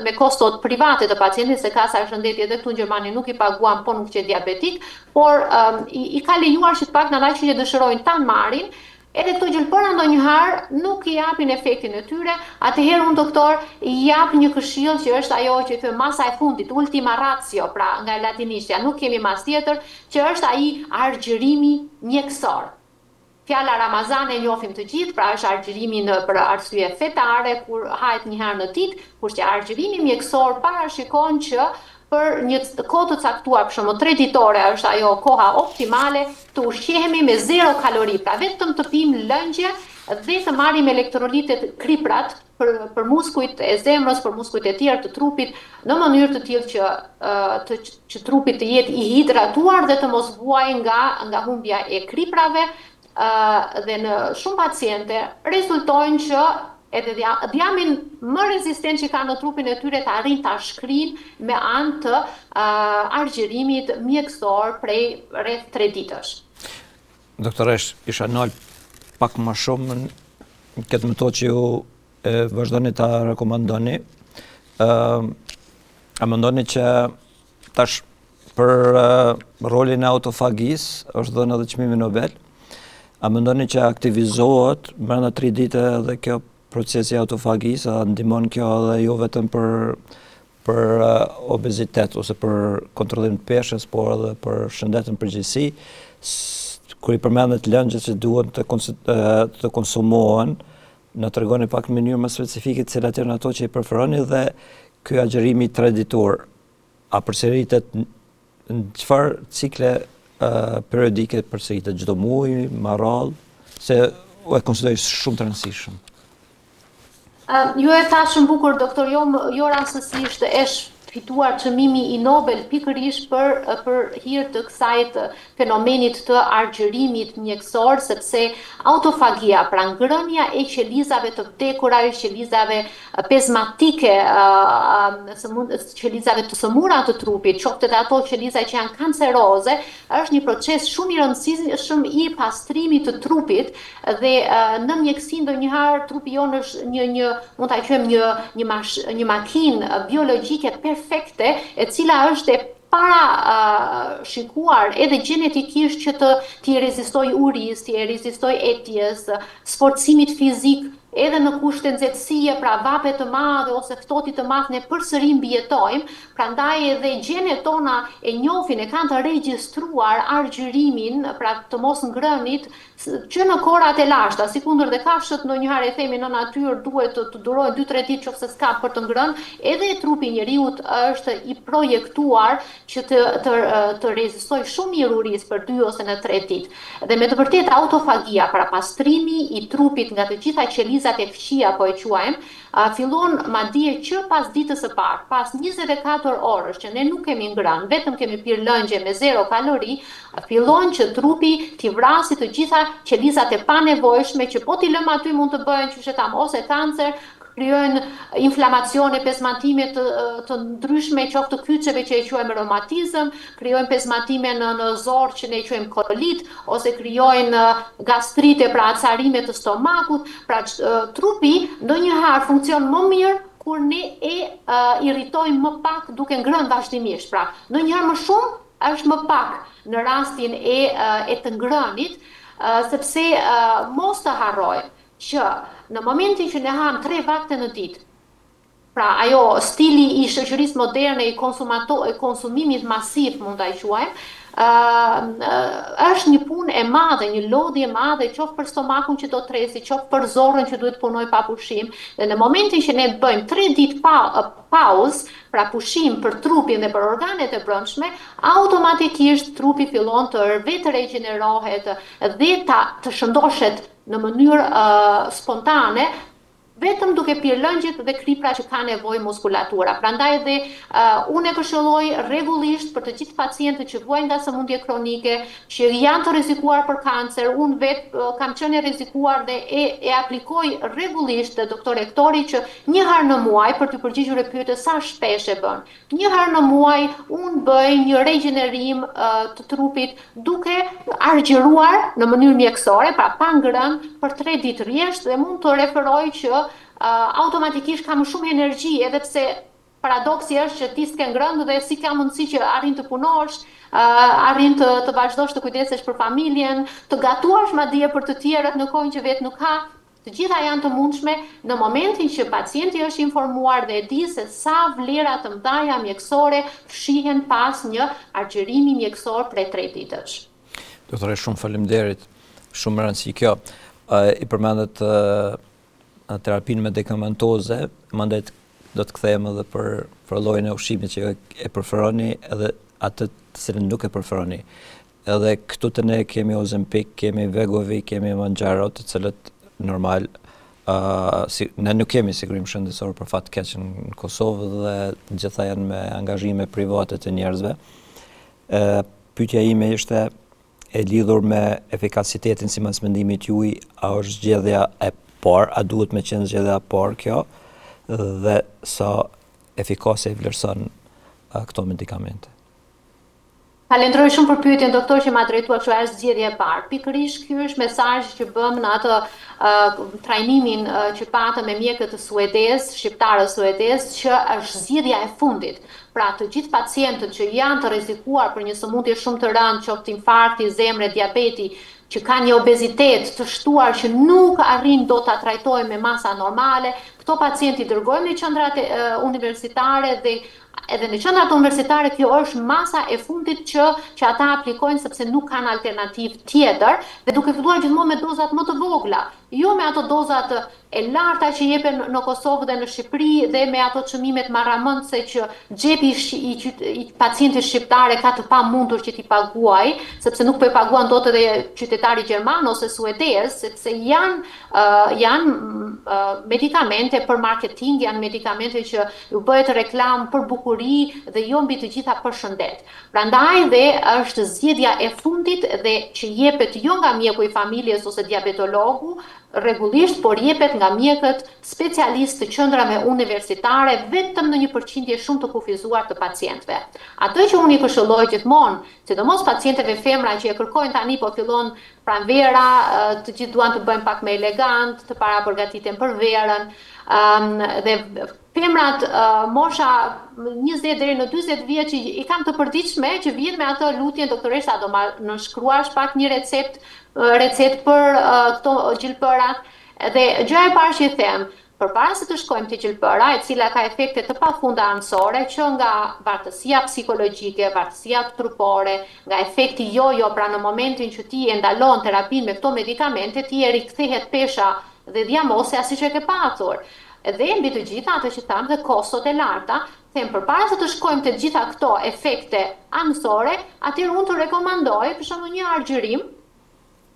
me kostot private të pacientit, se Kasa e Shëndetjet edhe këtu në Gjermani nuk i paguan, po nuk që diabetik, por i ka lejuar që të pak në që dëshirojnë ta marrin. Edhe këto gjilpëra ndonjëherë nuk i japin efektin e tyre, atëherë unë doktor i jap një këshill që është ajo që thë masa e fundit, ultima ratio, pra nga latinishtja, nuk kemi mas tjetër, që është ai argjërimi mjekësor. Fjala Ramazan e njohim të gjithë, pra është argjërimi për arsye fetare, kur hahet një herë në ditë, kurse argjërimi mjekësor parashikon që për një kohë të caktuar, për shembull 3 ditore është ajo koha optimale, të ushqehemi me 0 kalori, pra vetëm të pimë lëngje dhe të marrim elektrolitet kriprat për muskujt e zemrës, për muskujt e tjerë të trupit, në mënyrë të tillë që trupi të jetë i hidratuar dhe të mos vuajë nga humbja e kriprave, dhe në shumë paciente rezultojnë që edhe dhjamin më rezistent që ka në trupin e tyre të arrin ta shkrinë me anë të argjërimit mjekësor prej rreth 3 ditësh. Doktoresh, isha nal pak më shumë në këtë metodë që ju vazhdoni ta rekomandoni. A mendoni që tash për rolin e autofagisë është dhënë edhe çmimi Nobel? A mendoni që aktivizohet brenda 3 ditë edhe kjo procesi autofagisë, a ndihmon kjo edhe jo vetëm për obezitet ose për kontrollim të peshës, por edhe për shëndetin përgjithësi, kur i përmendet lëngjet që duhen të konsumohen, na tregoni pak në mënyrë më specifike cilat janë ato që i preferoni dhe ky agjërimi 3 ditor, a përsëritet në çfarë cikle periodike përsëritet, çdo muaj, me radhë, se u e konsideroj shumë të rëndësishëm. Ju e thashën bukur, doktor, jo rastësisht është fituar çmimi i Nobel pikërisht për hir të kësaj fenomenit të argjërimit mjekësor, sepse autofagia, pra ngrënia e qelizave të vdekura, qelizave pezmatike, qelizave të sëmura të trupit, qoftë edhe ato qeliza që janë kanceroze, është një proces shumë i rëndësishëm i pastrimit të trupit dhe në mjekësi ndonjëherë trupi jonë është mund ta quajmë një makinë biologjike perfekte, e cila është e para shikuar edhe gjenetikisht që t'i rezistoj uris, t'i rezistoj etjes, sforcimit fizik, edhe në kushte nxehtësie, pra vape të madhe ose ftohti të madh, ne përsëri mbijetojmë, prandaj edhe gjenet tona e njohin, e kanë të regjistruar argjërimin, pra të mos ngrënit, që në korat e lashta, sikundër dhe kafshët ndonjëherë e themi në natyrë duhet të durojnë 2-3 ditë nëse s'ka për të ngrënë, edhe trupi njeriut është i projektuar që të rezistoj shumë mirë urisë për 2 ose në 3 ditë. Dhe me të vërtetë autofagia, pra pastrimi i trupit nga të gjitha qelizat e fqija, po e quajmë, fillon madje që pas ditës së parë, pas 24 orësh që ne nuk kemi ngrënë, vetëm kemi pirë lëngje me 0 kalori, fillon që trupi t'i vrasë të gjitha qelizat e panevojshme që po t'i lëmë aty mund të bëjnë që shetam ose kancer, krijojnë inflamacione, pezmatime të ndryshme, qoftë të kyçeve që e quajmë reumatizëm, krijojnë pezmatime në zorë që ne e quajmë kolit, ose krijojnë gastrite, pra acarime të stomakut, pra trupi ndonjëherë funksion më mirë kur ne e irritojmë më pak duke ngrënë vazhdimisht. Pra, ndonjëherë më shumë është më pak në rastin e të ngrënit, sepse mos të harrojmë që në momentin që ne ham 3 vakte në ditë, Pra ajo stili I shoqërisë moderne I konsumimit masiv mund ta quajmë, është një punë e madhe, një lodhje e madhe, qoftë për stomakun që do tresi, qoftë për zorrën që duhet punoj pa pushim. Dhe në momentin që ne bëjmë 3 ditë pauzë, pra pushim për trupin dhe për organet e brendshme, automatikisht trupi fillon të regenerohet dhe të shëndoshet në mënyrë spontane, vetëm duke pirë lëngjit dhe kripra që ka nevojë muskulatura. Prandaj dhe unë e këshilloj rregullisht për të gjithë pacientët që vuajnë nga sëmundje kronike, që janë të rrezikuar për kancer, unë vetë kam qenë e rrezikuar dhe e aplikoj rregullisht doktor Ektori që një herë në muaj, për të përgjigjur pyetjes sa shpesh e bën. Një herë në muaj unë bëj një regenerim të trupit duke argjëruar në mënyrë mjekësore, pra pa ngrënë për 3 ditë rresht dhe mund të referoj që automatikisht kam shumë energji, edhe pse paradoksi është që ti s'ke ngrënë dhe si ka mundësi që arrin të punosh, arrin të vazhdosh të kujdesesh për familjen, të gatuash madje për të tjerët në kohën që vetë nuk ka. Të gjitha janë të mundshme në momentin që pacienti është informuar dhe e di se sa vlera të mëdha mjekësore fshihen pas një argjërimi mjekësor prej 3 ditësh. Doktore, shumë faleminderit. Shumë rëndësi kjo. I përmendet terapinë medikamentoze, mandet do të kthehemi edhe për llojin e ushqimit që e preferoni edhe atë të cilën nuk e preferoni. Edhe këtu të ne kemi Ozempic, kemi Wegovy, kemi Mounjaro, të cilët normal ne nuk kemi sigurim shëndetësor për fat keq në Kosovë dhe gjitha janë me angazhime private të njerëzve. Pyetja ime ishte e lidhur me efikasitetin sipas mendimit juaj, a është zgjedhja e parë, a duhet me qenë zgjedhja e parë kjo dhe sa efikase I vlerëson këto medikamente? Falenderoj shumë për pyetjen doktor që ma drejtuar kështu është zgjedhje e parë. Pikërisht ky është mesazhi që bëm në atë trajnimin që patëm me mjekët suedez, shqiptarët suedez, që është zgjedhja e fundit. Pra të gjithë pacientët që janë të rrezikuar për një sëmundje shumë të rëndë, qoftë infarkti, zemre, diabeti, që kanë një obezitet të shtuar që nuk arrin do ta trajtojmë me masa normale, këto pacientë I dërgojmë në qendrat universitare dhe edhe në qendrat universitare kjo është masa e fundit që ata aplikojnë sepse nuk kanë alternativë tjetër dhe duke filluar gjithmonë me dozat më të vogla, jo me ato dozat e larta që jepen në Kosovë dhe në Shqipëri dhe me ato çmimet marramendse që xhepi I pacientit shqiptar ka të pamundur që t'i paguaj, sepse nuk po e paguan dot edhe qytetari gjerman ose suedez, sepse janë medikamente për marketing, janë medikamente që ju bëhet reklam për bukuri dhe jo mbi të gjitha për shëndet. Prandaj dhe është zgjedhja e fundit dhe që jepet jo nga mjeku I familjes ose diabetologu, rregullisht, por jepet nga mjekët specialistë të qendrave universitare vetëm në një përqindje shumë të kufizuar të pacientëve. Atë që unë I këshilloj gjithmonë, sidomos pacientëve femra që e kërkojnë tani po fillon pranvera, të gjithë duan të bëjnë pak më elegant, të parapërgatiten për verën, dhe femrat mosha 20 deri në 40 vjeç I kam të përditshme që vjen me atë lutjen doktoresha do ma nënshkruash pak një recept për këto gjilpërat dhe gjëja e parë që I them, përpara se të shkojmë te gjilpëra, e cila ka efekte të pafunda anësore, që nga vartësia psikologjike, vartësia trupore, nga efekti jojo, pra në momentin që ti e ndalon terapinë me këto medikamente, ti e rikthehet pesha dhe diamosja siç e ke pasur. Dhe mbi të gjitha ato që tham dhe kostot e larta, them përpara se të shkojmë te gjitha këto efekte anësore, atëherë unë të rekomandoj për shembull një argjërim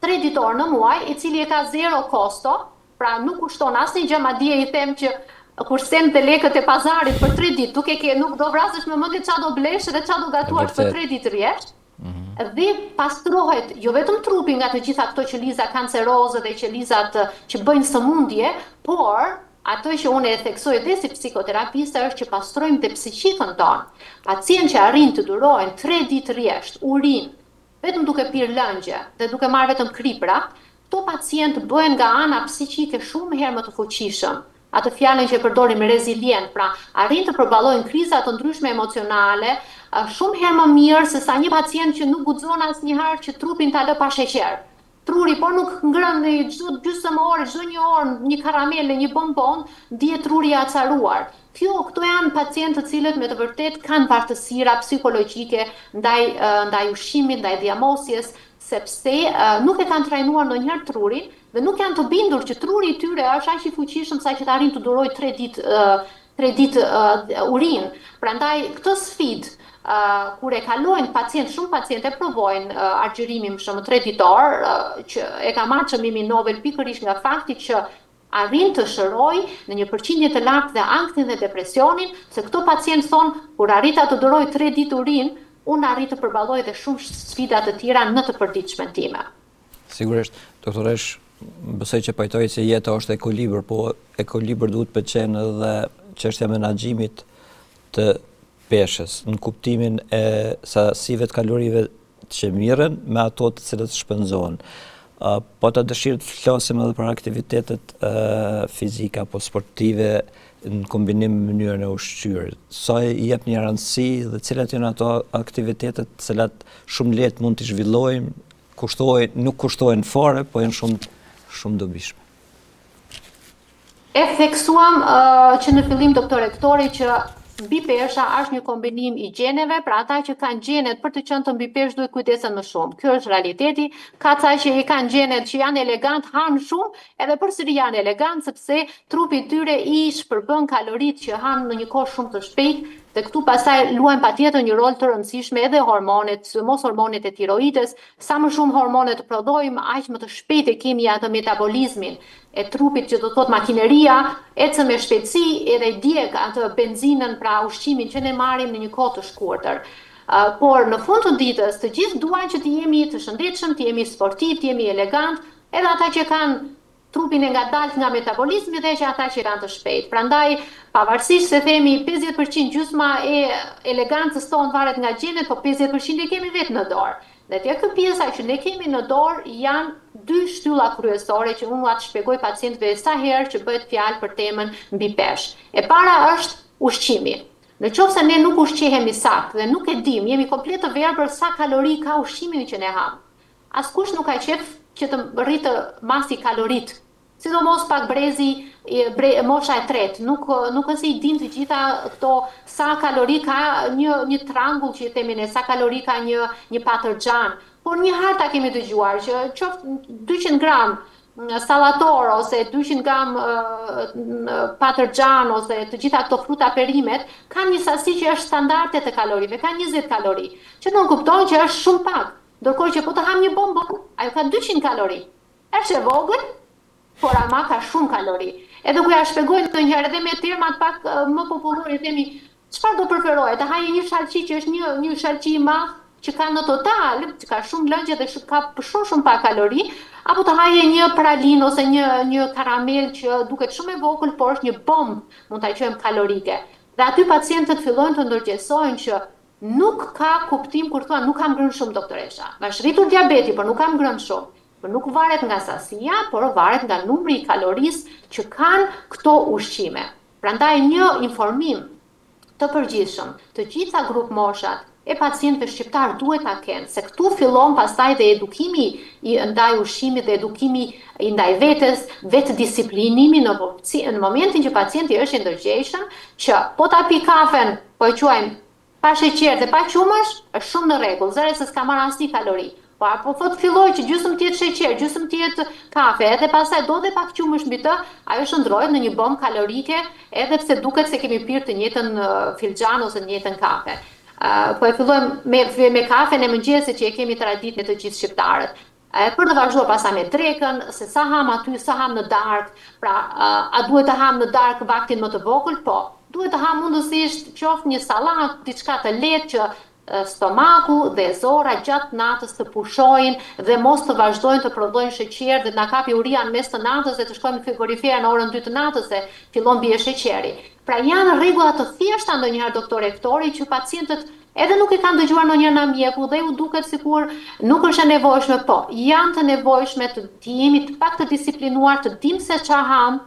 3 ditor në muaj, I cili e ka 0 kosto, pra nuk kushton asnjë gjë, madje I them që kur sen të lekët e pazarit për 3 ditë, duke nuk do vrasësh me mendje çfarë do blesh dhe çfarë do gatuash për 3 ditë rresht. Dhe pastrohet jo vetëm trupi nga të gjitha këto qëliza kanceroze dhe qëlizat që bëjnë sëmundje, por ato që unë e theksoj dhe si psikoterapiste është që pastrojmë të psiqikën tonë. Pacient që arrin të durojnë 3 ditë rresht, urin, vetëm duke pirë lëngje dhe duke marrë vetëm kripra, këto pacient bëhen nga ana psiqike shumë herë më të fuqishëm. Atë fjalën që e përdorim rezilient, pra arrin të përballojnë kriza të ndryshme emocionale shumë herë më mirë se sa një pacient që nuk guxon asnjëherë që trupin ta lë pa sheqer. Truri, por nuk ngrën çdo gjysmë ore, çdo një orë, një karamele, një bonbon, dihet truri I acaruar. Këto janë pacientë të cilët me të vërtet kanë vartësira psikologjike ndaj ushqimit, ndaj diamosjes, sepse nuk e kanë trajnuar ndonjëherë trurin dhe nuk janë të bindur që truri i tyre është aq i fuqishëm sa që të arrijnë të durojë 3 ditë urinë. Prandaj këtë sfidë kur e kalojnë shumë pacientë provojnë argjërimin më shumë 3 ditor, që e ka marrë çmimin Nobel pikërisht nga fakti që arrin të shëroj në një përqindje të lartë dhe anktin dhe depresionin, se këto pacientë thonë, kur arrita të duroj 3 ditë urinë, unë arrit të përballoj dhe shumë sfida të tjera në të përditshmën time. Sigurisht, doktoresh, besoj që pajtoj se jeta është ekuilibër, po ekuilibër duhet të qenë edhe çështja e menaxhimit të peshës, në kuptimin e sasive të kalorive që mirën me ato të cilët shpenzohen. Po të dëshirë të flasim edhe për aktivitetet fizike apo sportive në kombinim me mënyrën e ushqyerjes. Sa i jep një rëndësi dhe cilat janë ato aktivitetet të cilat shumë lehtë mund të zhvillojmë, nuk kushtojnë fare, po janë shumë dobishme. E theksuam që në fillim doktor rektori që mbi pesha është një kombinim i gjeneve, pra ata që kanë gjenet për të qenë të mbi peshë duhet kujdesen më shumë. Kjo është realiteti. Ka ca që i kanë gjenet që janë elegant, hanë shumë, edhe përsëri janë elegant sepse trupi i tyre i shpërbën kaloritë që hanë në një kohë shumë të shpejtë. Dhe këtu pastaj luajnë patjetër një rol të rëndësishme edhe hormonet, sidomos hormonet e tiroides. Sa më shumë hormone të prodhojmë, aq më të shpejtë kemi atë metabolizmin e trupit, që do të thotë makineria ecën me shpejtësi edhe djeg atë benzinën, pra ushqimin që ne marrim në një kohë të shkurtër. Por në fund të ditës të gjithë duan që të jemi të shëndetshëm, të jemi sportiv, të jemi elegant, edhe ata që kanë trupin e ngadalt nga metabolizmi dhe që ata që janë të shpejt. Prandaj, pavarësisht se themi 50% gjysma e elegancës tonë varet nga gjenet, po 50% e kemi vetë në dorë. Dhe kjo pjesa që ne kemi në dorë janë 2 shtylla kryesore që unë atë shpjegoj pacientëve sa herë që bëhet fjalë për temën mbi peshë. E para është ushqimi. Në qoftë se ne nuk ushqehemi saktë dhe nuk e dim, jemi komplet të verbër sa kalori ka ushqimi që ne ham. Askush nuk ka qef që të rritë masi kalorit. Sidomos pak brezi, mosha e tretë, nuk është i dim të gjitha këto sa kalori ka një trangull që i themi ne, sa kalori ka një patërxhan. Por një herë ta kemi dëgjuar që qoftë 200 gram sallator ose 200 gram patërxhan ose të gjitha këto fruta perimet kanë një sasi që është standarde të kalorive, kanë 20 kalori, që nuk kupton që është shumë pak. Ndërkohë që po të ham një bombon, ajo ka 200 kalori. Është e vogël, por ama ka shumë kalori. Edhe ku ja shpjegoj ndonjëherë edhe me termat pak më popullore, themi, çfarë do preferoje? Të haje një shalqi që është një shalqi i madh që ka në total, që ka shumë lëngje dhe ka shumë pak kalori, apo të haje një pralin ose një karamel që duket shumë e vogël, por është një bombë, mund ta quajmë kalorike. Dhe aty pacientët fillojnë të ndërgjegjësojnë që nuk ka kuptim kur thua nuk kam ngrënë shumë doktoresha. Ka rritur diabeti, por nuk kam ngrënë shumë. Por nuk varet nga sasia, por varet nga numri i kalorisë që kanë këto ushqime. Prandaj një informim të përgjithshëm të gjitha grup moshat e pacientëve shqiptar duhet ta kenë, se këtu fillon pastaj dhe edukimi ndaj ushqimit dhe edukimi ndaj vetes, vetë disiplinimi në momentin që pacienti është i ndërgjegjshëm, që po ta pi kafen, po e quajmë pa sheqer dhe pa qumësh, është shumë në rregull, zëre se s'ka marrë asnjë kalori. Po thot filloj që gjysmë tjetë sheqer, gjysmë tjetë kafe, edhe pastaj do dhe pak qumësh mbi të, ajo shndrohet në një bombë kalorike, edhe pse duket se kemi pirë të njëjtën filxhan ose të njëjtën kafe. Po e fillojmë me kafen e mëngjesit që e kemi traditën e të gjithë shqiptarët. Për të vazhduar pastaj me drekën, se sa ham aty, sa ham në darkë, pra a duhet të ham në darkë vaktin më të vogël? Po, duhet të ham mundësisht qoftë një sallatë, diçka të lehtë që stomaku dhe zora gjatë natës të pushojnë dhe mos të vazhdojnë të prodhojnë sheqer dhe na kapi uria në mes të natës dhe të shkojmë në frigorifer në orën 2 të natës dhe fillon bie sheqeri. Pra janë rregulla të thjeshta ndonjëherë doktor rektori që pacientët edhe nuk e kanë dëgjuar ndonjëherë nga mjeku dhe u duket sikur nuk është e nevojshme, po janë të nevojshme të jemi pak të disiplinuar, të dimë se çfarë ham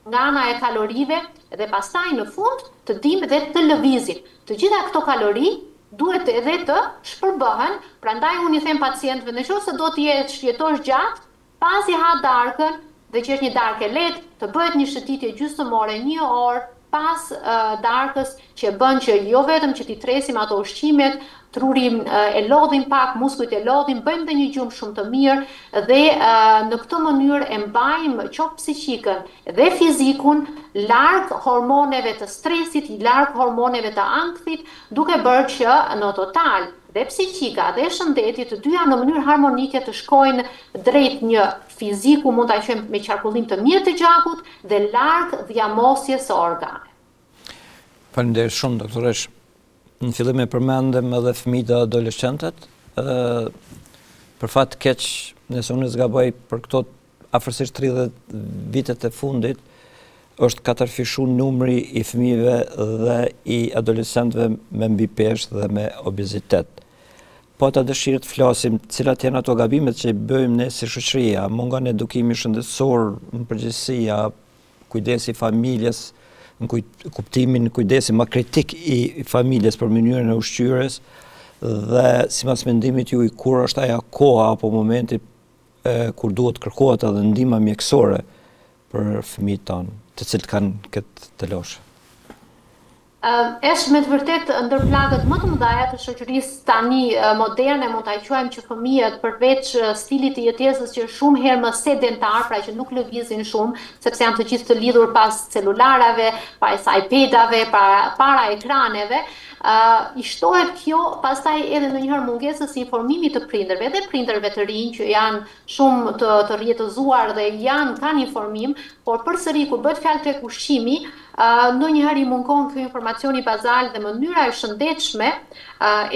nga ana e kalorive dhe pastaj në fund të dimë dhe të lëvizim. Të gjitha këto kalori duhet edhe të shpërbëhen, prandaj unë i them pacientëve, nëse do të jetosh gjatë, pasi ha darkën, dhe që është një darkë e lehtë, të bëhet një shëtitje gjysmore 1 orë pas darkës që bën që jo vetëm që t'i tresim ato ushqimet, trurim e lodhim pak, muskujt e lodhim, bëjmë dhe një gjumë shumë të mirë dhe në këtë mënyrë e mbajmë qoftë psiqikën dhe fizikun larg hormoneve të stresit, larg hormoneve të ankthit, duke bërë që në total dhe psiqika dhe shëndeti të dyja në mënyrë harmonike të shkojnë drejt një fiziku mund ta quajmë me qarkullim të mirë të gjakut dhe larg dhjamosjes së organeve. Faleminderit shumë, doktoresh. Në fillim e përmendëm edhe fëmijët dhe adolescentët. Për fat keq, nëse unë zgaboj për këto afërsisht 30 vitet e fundit, është katërfishu numri i fëmijëve dhe i adolescentëve me mbi peshë dhe me obezitet. Po ta dëshirë të flasim cilat janë ato gabimet që i bëjmë ne si shoqëria, mungon edukimi shëndetësor në përgjithësi, kujdesi familjes, në kuptimin kujdesi më kritik i familjes për mënyrën e ushqyerjes dhe sipas mendimit juaj kur është ajo koha apo momenti kur duhet kërkohet edhe ndihma mjekësore për fëmijët tonë, të cilët kanë këtë të loshë. Është me të vërtet ndër plagët më të mëdha të shoqërisë tani moderne, mund ta quajmë që fëmijët përveç stilit të jetesës që është shumë herë më sedentar, pra që nuk lëvizin shumë, sepse janë të gjithë të lidhur pas celularave, pas iPadave, para ekraneve, i shtohet kjo pastaj edhe ndonjëherë mungesës së informimit të prindërve dhe prindërve të rinj që janë shumë të rjetëzuar dhe kanë informim, por përsëri kur bëhet fjalë tek ushqimi, ndonjëherë i mungon ky informacioni bazal dhe mënyra e shëndetshme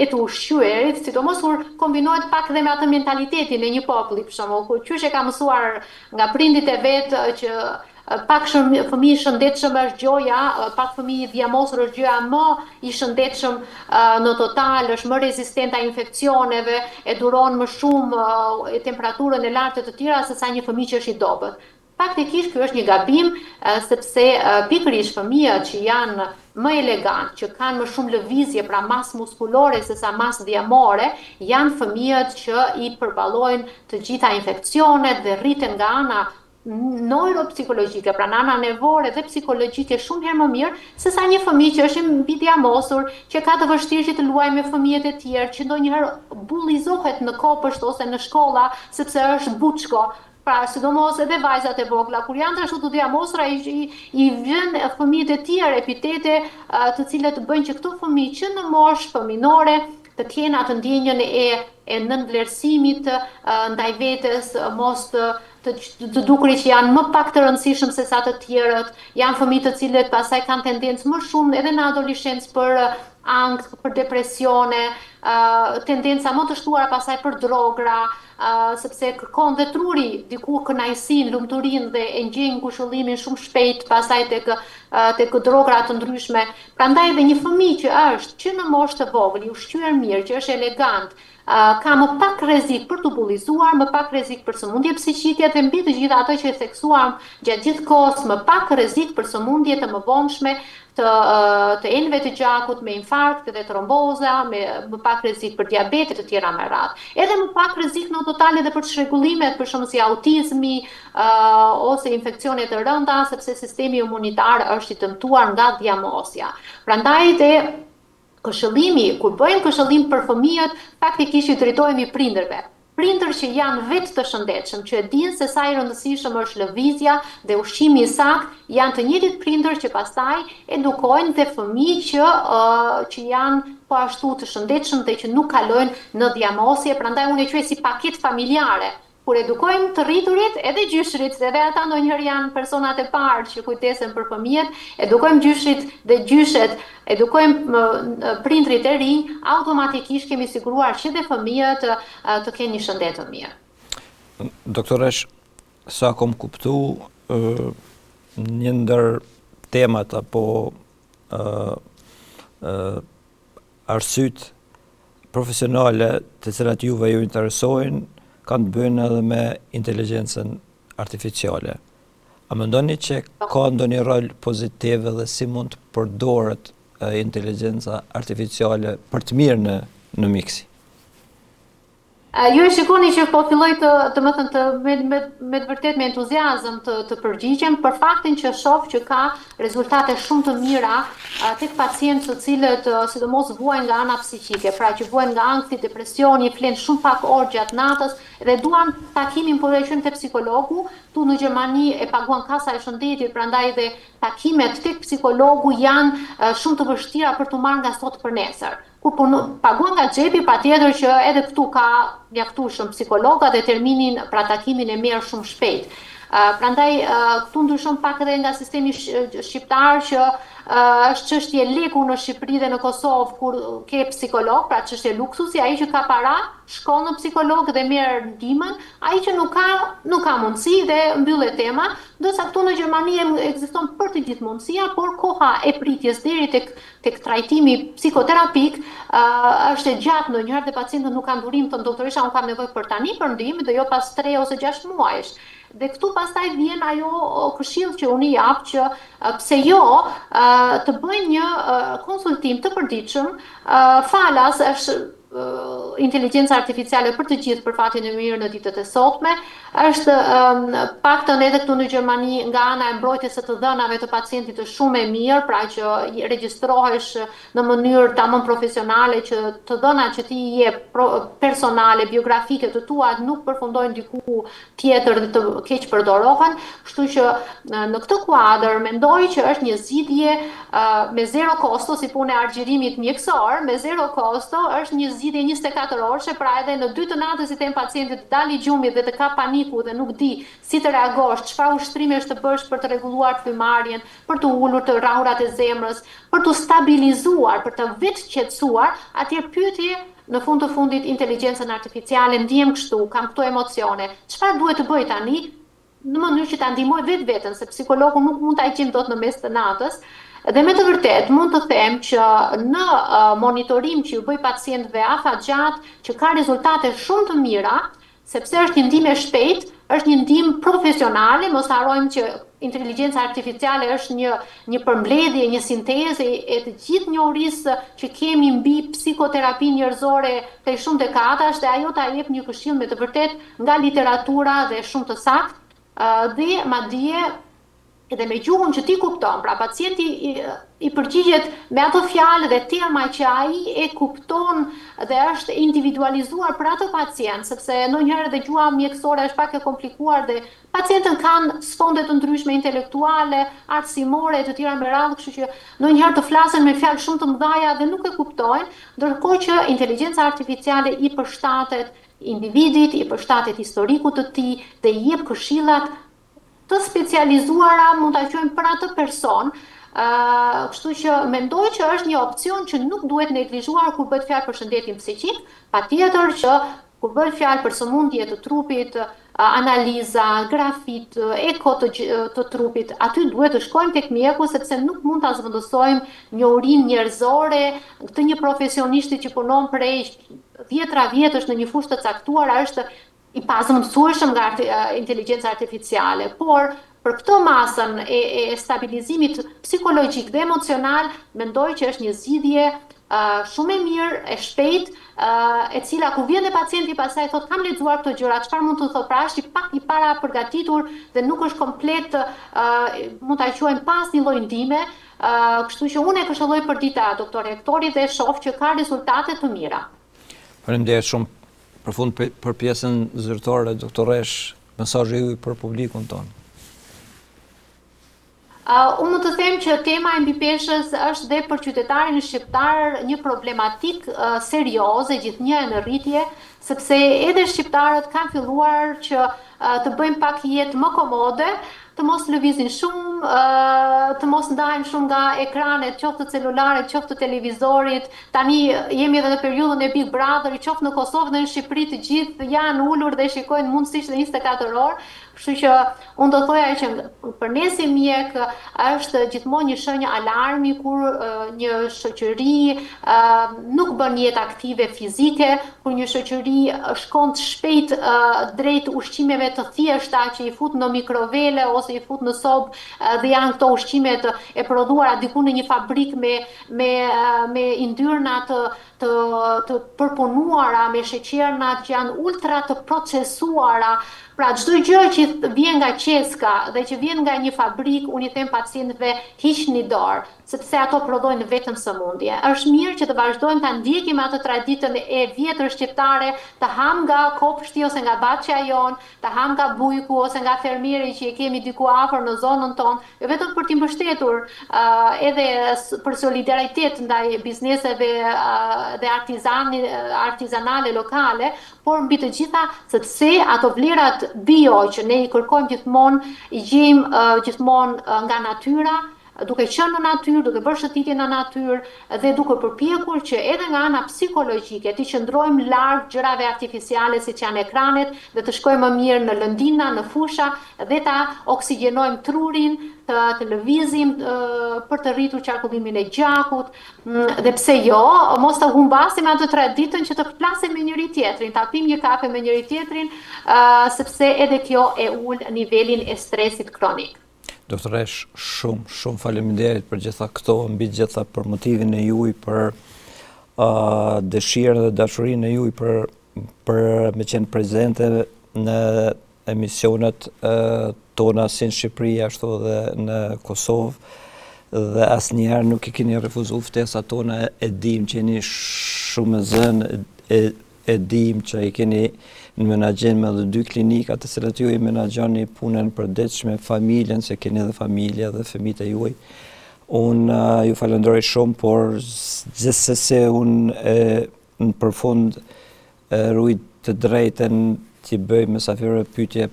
e të ushqyerit, sidomos kur kombinohet pak dhe me atë mentalitetin e një populli, për shembull, kur qysh e ka mësuar nga prindit e vet që pak fëmijë shëndetshëm është gjoja, pak fëmijë dhjamosur është gjoja më i shëndetshëm në total, është më rezistent a infeksioneve, e duron më shumë temperaturën e lartë të tjera se sa një fëmijë që është i dobët. Faktikisht ky është një gabim sepse pikërisht fëmijët që janë më elegant, që kanë më shumë lëvizje, pra masë muskulore se sa masë dhjamore, janë fëmijët që i përballojnë të gjitha infeksionet dhe rriten nga ana neuropsikologjike, pra në ana nevore dhe psikologjike shumë herë më mirë se sa një fëmijë që është mbi dhjamosur, që ka të vështirë që të luajë me fëmijët e tjerë, që ndonjëherë bullizohet në kopësht ose në shkolla sepse është buçko. Pra, sidomos edhe vajzat e vogla, kur janë të ashtu të dhjamosura, i vjen fëmijët e tjerë epitete të cilët bëjnë që këto fëmijë që në moshë fëminore të kenë atë ndjenjën e nënvlerësimit ndaj vetes, mos të dukurit që janë më pak të rëndësishëm se sa të tjerët, janë fëmijë të cilët pastaj kanë tendencë më shumë edhe në adoleshencë për ankth, për depresione, tendenca më të shtuara pastaj për drogra, sepse kërkon dhe truri diku kënaqësinë, lumturinë dhe e ngjejnë ngushëllimin shumë shpejt pastaj tek drogra të ndryshme. Prandaj edhe një fëmijë që është që në moshë të vogël, i ushqyer mirë, që është elegant, ka më pak rrezik për të bullizuar, më pak rrezik për sëmundje psiqike dhe mbi të gjitha ato që e theksuam gjatë gjithë kohës, më pak rrezik për sëmundje të mëvonshme të enëve të gjakut, me infarkt dhe tromboza, më pak rrezik për diabet e të tjera me radhë. Edhe më pak rrezik në total edhe për çrregullimet, për shembull si autizmi ose infeksionet të rënda, sepse sistemi imunitar është i dëmtuar nga dhjamosja. Prandaj këshillimi, kur bëjmë këshillim për fëmijët, faktikisht i drejtohemi prindërve. Prindër që janë vetë të shëndetshëm, që e dinë se sa i rëndësishëm është lëvizja dhe ushqimi i saktë, janë të njëjtit prindër që pastaj edukojnë dhe fëmijë që janë po ashtu të shëndetshëm dhe që nuk kalojnë në dhjamosje, prandaj unë e quaj si paketë familjare. Kur edukojmë të rriturit edhe gjyshrit, edhe ata ndonjëherë janë personat e parë që kujdesen për fëmijët, edukojmë gjyshrit dhe gjyshet, edukojmë prindrit e rinj, automatikisht kemi siguruar që dhe fëmijët të kenë një shëndet të mirë. Doktoresh, sa kom kuptu, një ndër temat apo arsyet profesionale të cilat juve ju interesojnë kanë të bëjnë edhe me inteligjencën artificiale. A mendoni që ka ndonjë rol pozitiv dhe si mund të përdoret inteligjenca artificiale për të mirë në miksi? Ju e shikoni që po filloj të më thënë me të vërtet me entuziazëm të përgjigjem për faktin që shoh që ka rezultate shumë të mira tek pacientë të cilët sidomos vuajnë nga ana psiqike, pra që vuajnë nga ankthi, depresioni, flen shumë pak orë gjatë natës dhe duan takimin po veçojmë te psikologu. Tu në Gjermani e paguan Kasa e Shëndetit, prandaj dhe takimet tek psikologu janë shumë të vështira për të marrë nga sot për nesër. Kur paguan nga xhepi, patjetër që edhe këtu ka mjaftueshëm psikologa dhe terminin pra takimin e merr shumë shpejt. Prandaj këtu ndryshon pak edhe nga sistemi shqiptar që është çështje leku në Shqipëri dhe në Kosovë kur ke psikolog, pra çështje luksusi, ai që ka para shkon në psikolog dhe merr ndihmën, ai që nuk ka mundësi dhe mbyllet tema, ndërsa këtu në Gjermani ekziston për të gjithë mundësia, por koha e pritjes deri tek trajtimi psikoterapik është e gjatë ndonjëherë dhe pacientët nuk kanë durim, thon doktoresha, unë kam nevojë për tani për ndihmë dhe jo pas 3 ose 6 muajsh. Dhe këtu pastaj vjen ajo këshill që unë jap që pse jo të bëjnë një konsultim të përditshëm, falas është inteligjenca artificiale për të gjithë për fatin e mirë në ditët e sotme, është paktën edhe këtu në Gjermani nga ana e mbrojtjes së të dhënave të pacientit është shumë e mirë, pra që regjistrohesh në mënyrë tamam profesionale që të dhënat që ti i jep personale, biografike të tua nuk përfundojnë diku tjetër dhe të keq përdorohen, kështu që në këtë kuadër mendoj që është një zgjidhje me zero kosto, si punë e argjerimit mjekësor, me zero kosto është një zgjidhje 24 orëshe, pra edhe në 2 të natës i them pacientit të dali gjumi dhe të ka paniku dhe nuk di si të reagosh, çfarë ushtrimesh të bësh për të rregulluar frymarrjen, për të ulur të rrahurat e zemrës, për të stabilizuar, për të vetë qetësuar, atje pyetje në fund të fundit inteligjencën artificiale, ndiem kështu, kam këto emocione, çfarë duhet të bëj tani? Në mënyrë që ta ndihmoj vetveten, se psikologu nuk mund ta gjejmë dot në mes të natës. Dhe me të vërtet, mund të them që në monitorim që ju bëj pacientëve afatgjat, që ka rezultate shumë të mira, sepse është një ndihmë e shpejtë, është një ndihmë profesionale, mos harrojmë që inteligjenca artificiale është një përmbledhje, një sintezë e të gjithë njohurisë që kemi mbi psikoterapi njerëzore prej shumë dekadash dhe ajo ta jep një këshill me të vërtet nga literatura dhe shumë të saktë, dhe madje edhe me gjuhën që ti kupton, pra pacienti i përgjigjet me ato fjalë dhe terma që ai e kupton dhe është individualizuar për atë pacient, sepse ndonjëherë dhe gjuha mjekësore është pak e komplikuar dhe pacientët kanë sfonde të ndryshme intelektuale, artësimore e të tjera me radhë, kështu që ndonjëherë të flasen me fjalë shumë të mëdha dhe nuk e kuptojnë, ndërkohë që inteligjenca artificiale i përshtatet individit, i përshtatet historikut të tij dhe i jep këshillat të specializuara, mund ta quajmë për atë person. Kështu që mendoj që është një opcion që nuk duhet neglizhuar kur bëhet fjalë për shëndetin psiqik, patjetër që kur bëhet fjalë për sëmundje të trupit, analiza, grafit, eko të trupit, aty duhet të shkojmë tek mjeku sepse nuk mund ta zvendësojmë njohurinë njerëzore të një profesioniste që punon prej 10 vjetësh në një fushë të caktuar, është i pazëmësueshëm nga inteligjenca artificiale, por për këtë masën e stabilizimit psikologjik dhe emocional, mendoj që është një zgjidhje shumë e mirë, e shpejtë, e cila kur vjen dhe pacienti pastaj thotë kam lexuar këto gjëra, çfarë mund të thotë, pra është i pak i para përgatitur dhe nuk është komplet, mund ta quajmë pas një lloj ndihme, kështu që unë e këshilloj për dita doktor Hektori dhe shoh që ka rezultate të mira. Faleminderit shumë përfund për pjesën zyrtare, doktoresh, mesazhi juaj për publikun tonë. Unë mund të them që tema e mbi peshës është dhe për qytetarin shqiptar një problematik serioze, gjithnjë në rritje, sepse edhe shqiptarët kanë filluar që të bëjmë pak jetë më komode, të mos lëvizin shumë, të mos ndajmë shumë nga ekranet, qoftë të celularit, qoftë të televizorit. Tani jemi edhe në periudhën e Big Brother, qoftë në Kosovë dhe në Shqipëri të gjithë janë ulur dhe shikojnë mundësisht në 24 orë. Kështu që unë do thoja që për ne si mjek është gjithmonë një shenjë alarmi kur një shoqëri nuk bën jetë aktive fizike, kur një shoqëri i shkon të shpejt drejt ushqimeve të thjeshta që i fut në mikrovele ose i fut në sobë dhe janë këto ushqimet e prodhuara diku në një fabrik me yndyrna të përpunuara, me sheqernat që janë ultra të procesuara. Pra çdo gjë që vjen nga qeska dhe që vjen nga një fabrik, unë i them pacientëve hiqni dorë, sepse ato prodhojnë vetëm sëmundje. Është mirë që të vazhdojmë ta ndjekim atë traditën e vjetër shqiptare, të ham nga kopshti ose nga baçja jon, të ham nga bujku ose nga fermieri që e kemi diku afër në zonën tonë, jo vetëm për t'i mbështetur, edhe për solidaritet ndaj bizneseve dhe artizanale lokale, por mbi të gjitha sepse ato vlerat bio që ne i kërkojmë gjithmonë, i gjejmë gjithmonë nga natyra, duke qenë në natyrë, duke bërë shëtitje në natyrë dhe duke përpjekur që edhe nga ana psikologjike të qëndrojmë larg gjërave artificiale siç janë ekranet dhe të shkojmë më mirë në lëndina, në fusha dhe ta oksigjenojmë trurin, të lëvizim për të rritur qarkullimin e gjakut dhe pse jo, mos të humbasim atë traditën që të flasim me njëri tjetrin, ta pim një kafe me njëri tjetrin, sepse edhe kjo e ul nivelin e stresit kronik. Doktoresh, shumë faleminderit për gjitha këto, mbi gjitha për motivin e juaj, për dëshirën dhe dashurinë e juaj për me qenë prezente në emisionet tona si në Shqipëri, ashtu dhe në Kosovë, dhe asnjëherë nuk i keni refuzuar ftesat tona, e dim që jeni shumë zënë, e dim që i keni në menaxhem edhe 2 klinika të cilat ju i menaxhoni punën përditshme, familjen, se keni edhe familje dhe fëmijët e juaj. Unë ju falenderoj shumë, por gjithsesi unë në përfund ruaj të drejtën t'i bëj mysafirëve pyetje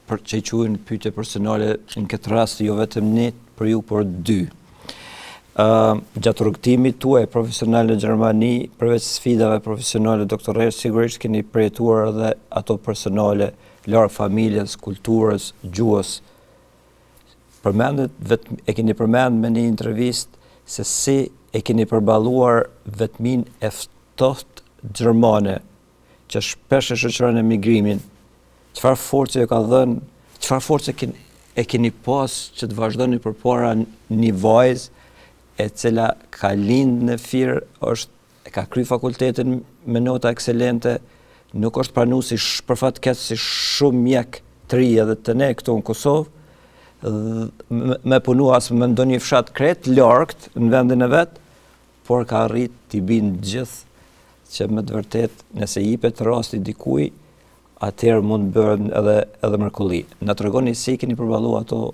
që i quajnë pyetje personale, në këtë rast jo vetëm një për ju, por 2. Gjatë rrugtimit tuaj profesional në Gjermani, përveç sfidave profesionale doktoresh, sigurisht keni përjetuar edhe ato personale, larg familjes, kulturës, gjuhës. E keni përmend me një intervistë se si e keni përballuar vetmin e ftohtë gjermane, që shpesh e shoqëron emigrimin. Çfarë force e ka dhënë, çfarë force e keni pas që të vazhdoni përpara një vajzë e cila ka lind në Fier, ka kry fakultetin me nota ekselente, nuk është pranuar për fat keq si shumë mjek të ri edhe të ne këtu në Kosovë, me punu as me ndonjë fshat kret largt në vendin e vet, por ka arrit t'i bin gjithë që me të vërtet nëse jipet rasti dikuj, atëherë mund bërën edhe mrekulli. Na tregoni si keni përballuar ato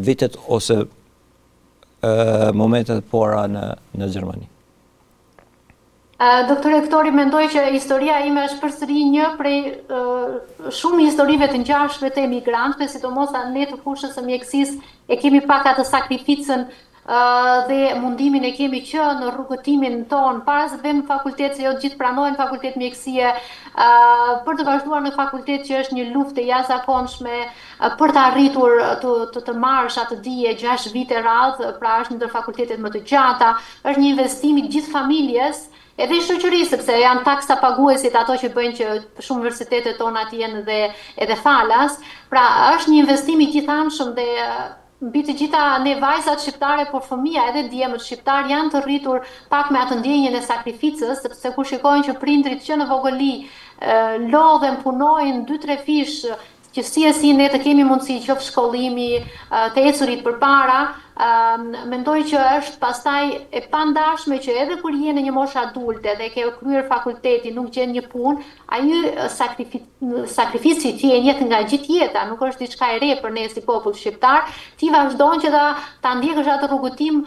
vitet ose momentet para në Gjermani. Doktor Rektori, mendoj që historia ime është përsëri një prej shumë historive të ngjashme të emigrantëve, sidomos ne të fushës së mjekësisë e kemi pak atë sakrificën dhe mundimin e kemi që në rrugëtimin ton, para se të vëmë fakultet, se jo gjithë pranojnë fakultet mjekësie, për të vazhduar në fakultet që është një luftë e jashtëzakonshme, për të arritur të marrësh atë dije 6 vite radh, pra është një ndër fakultetet më të gjata, është një investim i gjithë familjes, edhe i shoqërisë, sepse janë taksa paguesit ato që bëjnë që shumë universitetet tona të jenë edhe falas, pra është një investim i gjithanshëm dhe mbi të gjitha ne vajzat shqiptare, por fëmija edhe djemët shqiptar janë të rritur pak me atë ndjenjën e sakrificës, sepse kur shikojnë që prindrit që në vogëli lodhen, punojnë 2-3 fish, që si ne të kemi mundësi qoftë shkollimi, të ecurit përpara, mendoj që është pastaj e pandashme që edhe kur je në një moshë adulte dhe ke kryer fakultetin, nuk gjen një punë, ai sakrifici që je jetë nga gjithë jeta, nuk është diçka e re për ne si popull shqiptar, ti vazhdon që ta ndjekësh atë rrugëtim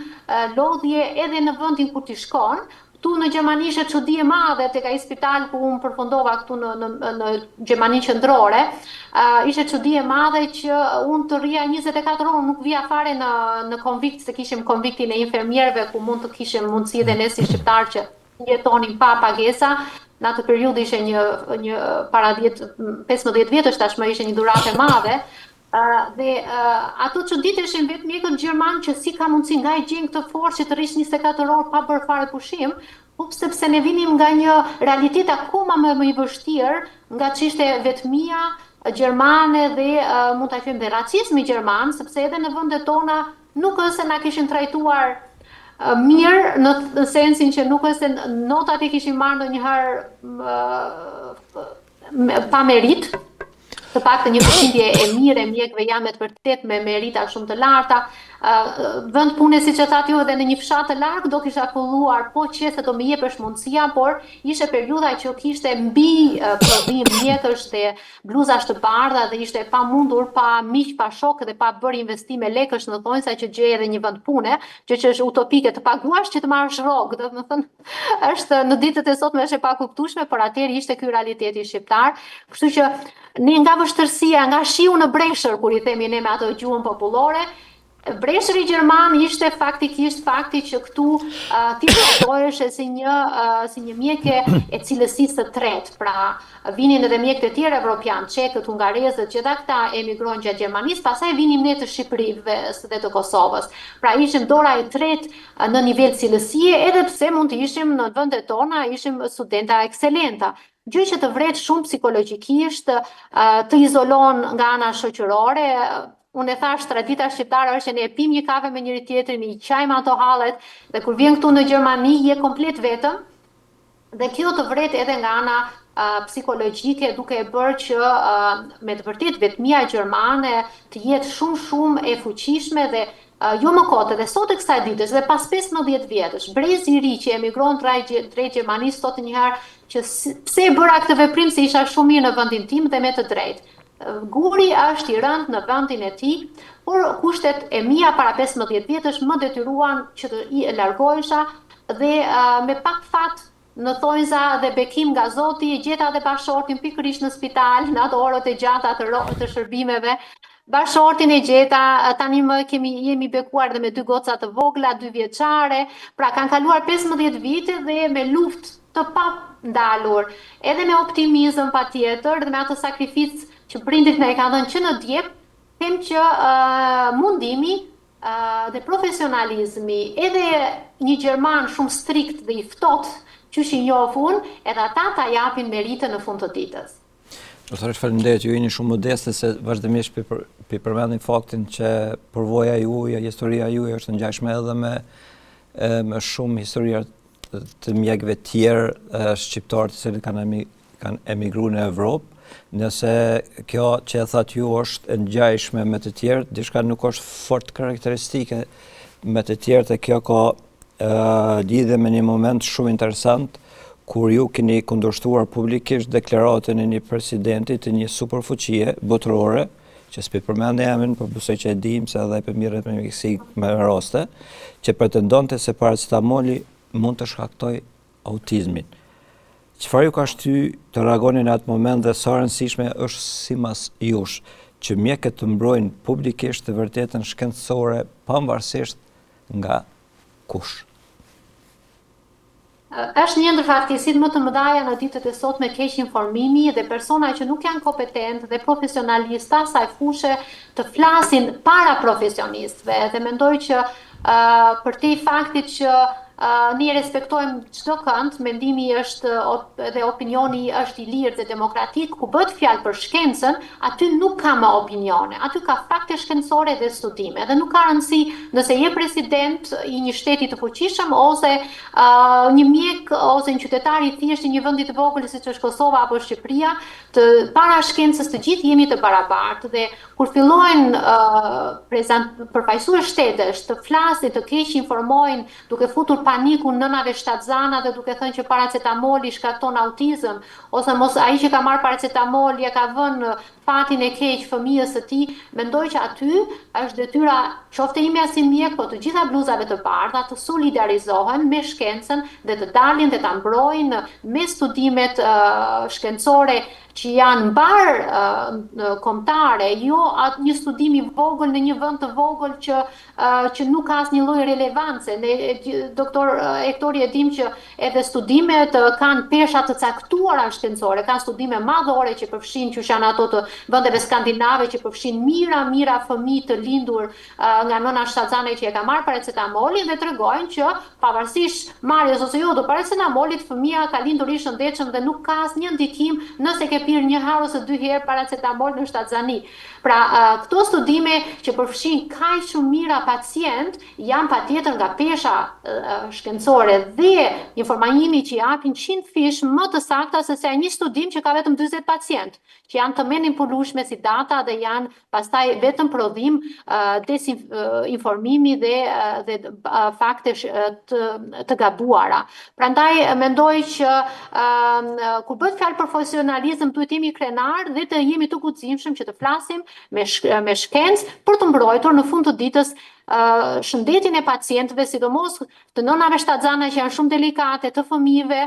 lodhje edhe në vendin ku ti shkon. Tu në Gjermani ishte çudi e madhe tek ai spital ku unë përfundova këtu në Gjermani qendrore. Ishte çudi e madhe që unë të rria 24 orë, nuk vija fare në konvikt, se kishim konviktin e infermierëve ku mund të kishim mundësi dhe ne si shqiptar që jetonin pa pagesa. Në atë periudhë ishte një para 15 vjetësh tashmë ishte një dhuratë e madhe. Dhe ato çuditeshin vetëm mjekët gjerman që si ka mundësi nga i gjen këtë forcë që të rish 24 orë pa bërë fare pushim, sepse ne vinim nga një realitet akoma më i vështirë, nga çështja e vetmia gjermane dhe mund ta quajmë dhe racizmi gjerman, sepse edhe në vendet tona nuk është se na kishin trajtuar mirë në sensin që nuk është se notat i kishin marrë ndonjëherë pa merit. Të paktën një përqindje e mirë e mjekëve janë me të vërtet me merita shumë të larta. Vend pune, siç e thatë ju, edhe në një fshat të larg do kisha filluar po që se do më jepesh mundësia, por ishte periudha që kishte mbi prodhim mjekësh dhe bluzash të bardha dhe ishte pamundur, pa miq, pa shok dhe pa bërë investime lekësh në thonjsa që gjej edhe një vend pune, që është utopike të paguash që të marrësh rrogë, domethënë është në ditët e sotme është e pakuptueshme, por atëherë ishte ky realiteti shqiptar, kështu që ne nga vështërsia, nga shiu në breshër, kur i themi ne me ato gjuhën popullore, breshëri gjerman ishte faktikisht fakti që këtu ti përdoresh si një mjeke e cilësisë së tretë. Pra, vinin edhe mjekët e tjerë evropian, çekët, hungarezët, që ata këta emigrojnë gjatë Gjermanisë, pastaj vinim ne të Shqipërisë dhe të Kosovës. Pra, ishim dora e tretë në nivel cilësie, edhe pse mund të ishim në vendet tona, ishim studenta ekselenta. Gjë që të vret shumë psikologjikisht, të izolon nga ana shoqërore. Unë e thash, tradita shqiptare është që ne e pim një kafe me njëri tjetrin, i qajmë ato hallet, dhe kur vjen këtu në Gjermani je komplet vetëm, dhe kjo të vret edhe nga ana psikologjike, duke e bërë që me të vërtet vetmia gjermane të jetë shumë e fuqishme dhe jo më kote, dhe sot e kësaj ditës, dhe pas 15 vjetësh, brezi i ri që emigron drejt Gjermanisë thotë njëherë që pse e bëra këtë veprim, se isha shumë mirë në vendin tim dhe me të drejtë. Guri është i rënd në vendin e tij, por kushtet e mia para 15 vjetësh më detyruan që të i largohesha dhe me pak fat në thonjza dhe bekim nga Zoti gjeta dhe bashortin pikërisht në spital në ato orët e gjata të shërbimeve. Bashortin e gjeta, tani më jemi bekuar dhe me 2 goca të vogla, 2 vjeçare, pra kanë kaluar 15 vite dhe me luftë të pa ndalur, edhe me optimizëm patjetër dhe me atë sakrificë që prindrit na e kanë dhënë që në djep, them që mundimi dhe profesionalizmi, edhe një gjerman shumë strikt dhe i ftohtë, që i njoh unë, edhe ata ta japin meritën në fund të ditës. Doktoresh, faleminderit, ju jeni shumë modeste se vazhdimisht përmendni faktin që përvoja juaj, historia juaj është ngjashme edhe me shumë historia të mjekëve tjerë shqiptarë të cilët kanë emigruar në Evropë. Nëse kjo që e thatë ju është ngjashme me të tjerë, diçka nuk është fort karakteristike me të tjerë, dhe kjo ka lidhje me një moment shumë interesant kur ju keni kundërshtuar publikisht deklaratën e një presidenti të një superfuqie botërore, që s'pi përmend emrin, por besoj që e dim se edhe për mirët me Meksik me raste, që pretendonte se paracetamoli mund të shkaktoj autizmin. Çfarë ju ka shty të reagoni në atë moment dhe sa rëndësishme është sipas jush që mjekët të mbrojnë publikisht të vërtetën shkencore pavarësisht nga kush? Është një ndër fatkeqësitë më të mëdha në ditët e sotme, keq informimi dhe persona që nuk janë kompetent dhe profesionalistë asaj fushë të flasin para profesionistëve, dhe mendoj që për te faktit që ne respektojmë çdo kënd, mendimi është dhe opinioni është i lirë dhe demokratik, ku bëhet fjalë për shkencën, aty nuk ka më opinione, aty ka fakte shkencore dhe studime, dhe nuk ka rëndësi nëse je president i një shteti të fuqishëm ose një mjek ose një qytetar i thjesht i një vendi të vogël siç është Kosova apo Shqipëria, të para shkencës të gjithë jemi të barabartë, dhe kur fillojnë përfaqësues shtetesh të flasin, të keq informojnë, duke futur panikun nënave shtatzana dhe duke thënë që paracetamoli shkakton autizëm, ose mos ai që ka marrë paracetamol ja ka vënë fatin e keq fëmijës së tij, mendoj që aty është detyra qoftë imja si mjek, po të gjitha bluzave të bardha të solidarizohen me shkencën dhe të dalin dhe ta mbrojnë me studimet shkencore që janë mbar kombëtare, jo atë një studim i vogël në një vend të vogël që nuk ka asnjë lloj relevance. Ne doktor Hektori e dim që edhe studimet kanë pesha të caktuara shkencore, kanë studime madhore që përfshin që janë ato të vendeve skandinave që përfshin mira fëmijë të lindur nga nëna shtatzane që e ka marrë paracetamolin dhe tregojnë që pavarësisht marrjes ose jo të paracetamolit, fëmia ka lindur i shëndetshëm dhe nuk ka asnjë ndikim nëse ke pirë 1 herë ose 2 herë paracetamol në shtatzani. Pra, këto studime që përfshin kaq shumë mira pacient janë patjetër nga pesha shkencore dhe informaimi që japin 100 fish më të sakta se sa një studim që ka vetëm 40 pacient, që janë të manipulueshme si data dhe janë pastaj vetëm prodhim desinformimi dhe fakte të gabuara. Prandaj mendoj që kur bëhet fjalë për profesionalizëm duhet jemi krenar dhe të jemi të guximshëm që të flasim me shkencë për të mbrojtur në fund të ditës shëndetin e pacientëve, sidomos të nënave shtatzane që janë shumë delikate, të fëmijëve,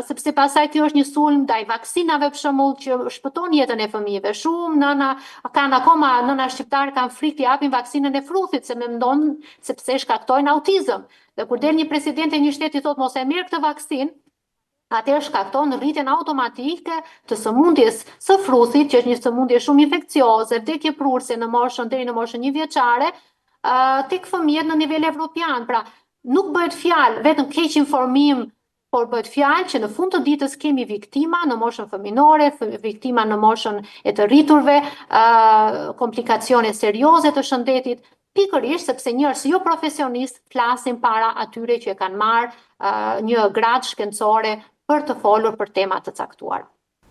sepse pasaj kjo është një sulm ndaj vaksinave për shembull që shpëton jetën e fëmijëve. Shumë nëna shqiptare kanë frikë të japin vaksinën e fruthit se mendon sepse shkaktojnë autizëm. Dhe kur del një president e një shteti thotë mos e merr këtë vaksinë, atëherë shkakton rritjen automatike të sëmundjes së fruthit, që është një sëmundje shumë infekcioze, vdekje prurëse deri në moshën 1 vjeçare, tek fëmijët në nivel evropian. Pra, nuk bëhet fjalë vetëm keq informim, por bëhet fjalë që në fund të ditës kemi viktima në moshën fëminore, viktima në moshën e të rriturve, komplikacione serioze të shëndetit, pikërisht sepse njerëz jo profesionist flasin para atyre që kanë marrë një gradë shkencore për të folur për tema të caktuara.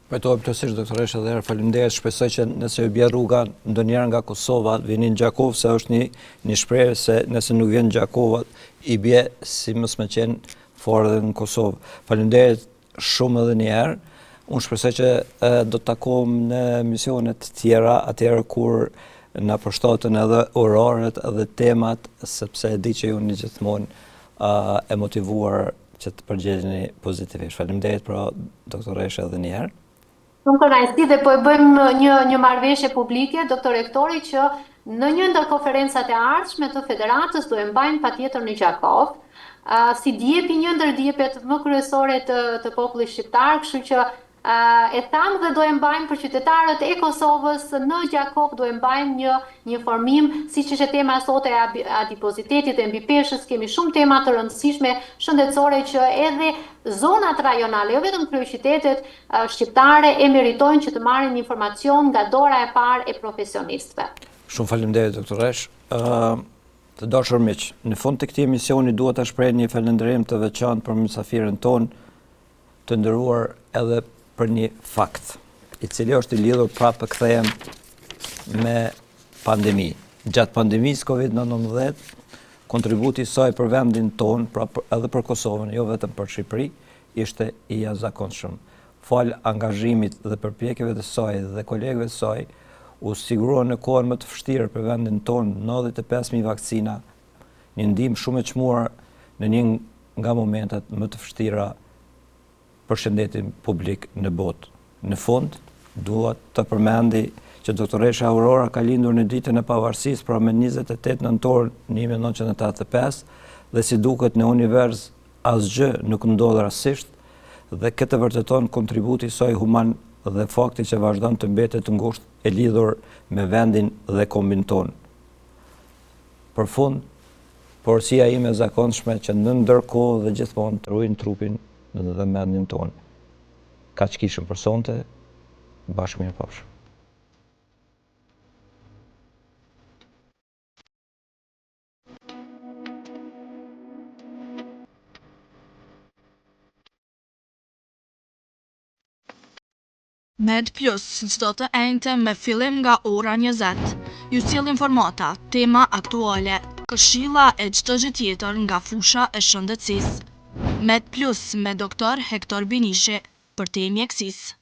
Përtojmë plotësisht, doktoresha, dhe faleminderit. Shpresoj që nëse ju bie rruga ndonjëherë nga Kosova, vini në Gjakov, se është një shprehje se nëse nuk vjen në Gjakov, i bie si mos më qenë fort edhe në Kosovë. Faleminderit shumë edhe një herë. Unë shpresoj që do të takohem në emisionet të tjera, atëherë kur na përshtaten edhe orarët edhe temat, sepse e di që ju një gjithmonë e motivuar që të përgjigjeni pozitivisht. Faleminderit pra, doktoresha, edhe një herë. Shumë kënaqësi dhe po e bëjmë një marrëveshje publike, doktor rektori, që në një ndër konferencat e ardhshme të federatës do e mbajmë patjetër në Gjakov, si djepi një ndër djepet më kryesore të popullit shqiptar, kështu që e tham dhe do e mbajmë për qytetarët e Kosovës në Gjakov, do e mbajmë një informim, siç është tema sot e adipozitetit e mbipeshës, kemi shumë tema të rëndësishme shëndetësore që edhe zonat rajonale, jo vetëm kryeqytetet shqiptare e meritojnë që të marrin informacion nga dora e parë e profesionistëve. Shumë faleminderit, doktoresh. Të dashur miq, në fund të këtij emisioni dua ta shpreh një falënderim të veçantë për mysafirën tonë, të nderuar edhe për një fakt, i cili është i lidhur prapë kthehem me pandemi. Gjatë pandemisë COVID-19, kontributi i saj për vendin ton, pra edhe për Kosovën, jo vetëm për Shqipëri, ishte i jashtëzakonshëm. Fal angazhimit dhe përpjekjeve të saj dhe kolegëve të saj, u siguruan në kohën më të vështirë për vendin ton 95.000 vakcina, një ndihmë shumë e çmuar në një nga momentet më të vështira për shëndetin publik në botë. Në fund, dua të përmendi që doktoresha Aurora ka lindur në ditën e pavarësisë, pra me 28 nëntor 1985, dhe si duket në univers asgjë nuk ndodh rastësisht, dhe këtë vërteton kontributi i saj human dhe fakti që vazhdon të mbetet të ngushtë e lidhur me vendin dhe kombin ton. Për fund, porosia ime e zakonshme që në ndërkohë dhe gjithmonë të ruajnë trupin dhe mendin ton. Kaq kishëm për sonte, bashkë mirëpafshim. Med Plus, çdo të enjte me fillim nga ora 20. Ju sjell informata, tema aktuale, këshilla e çdo gjë tjetër nga fusha e shëndetësisë. Med Plus me doktor Hektor Binishi, për te mjekësisë.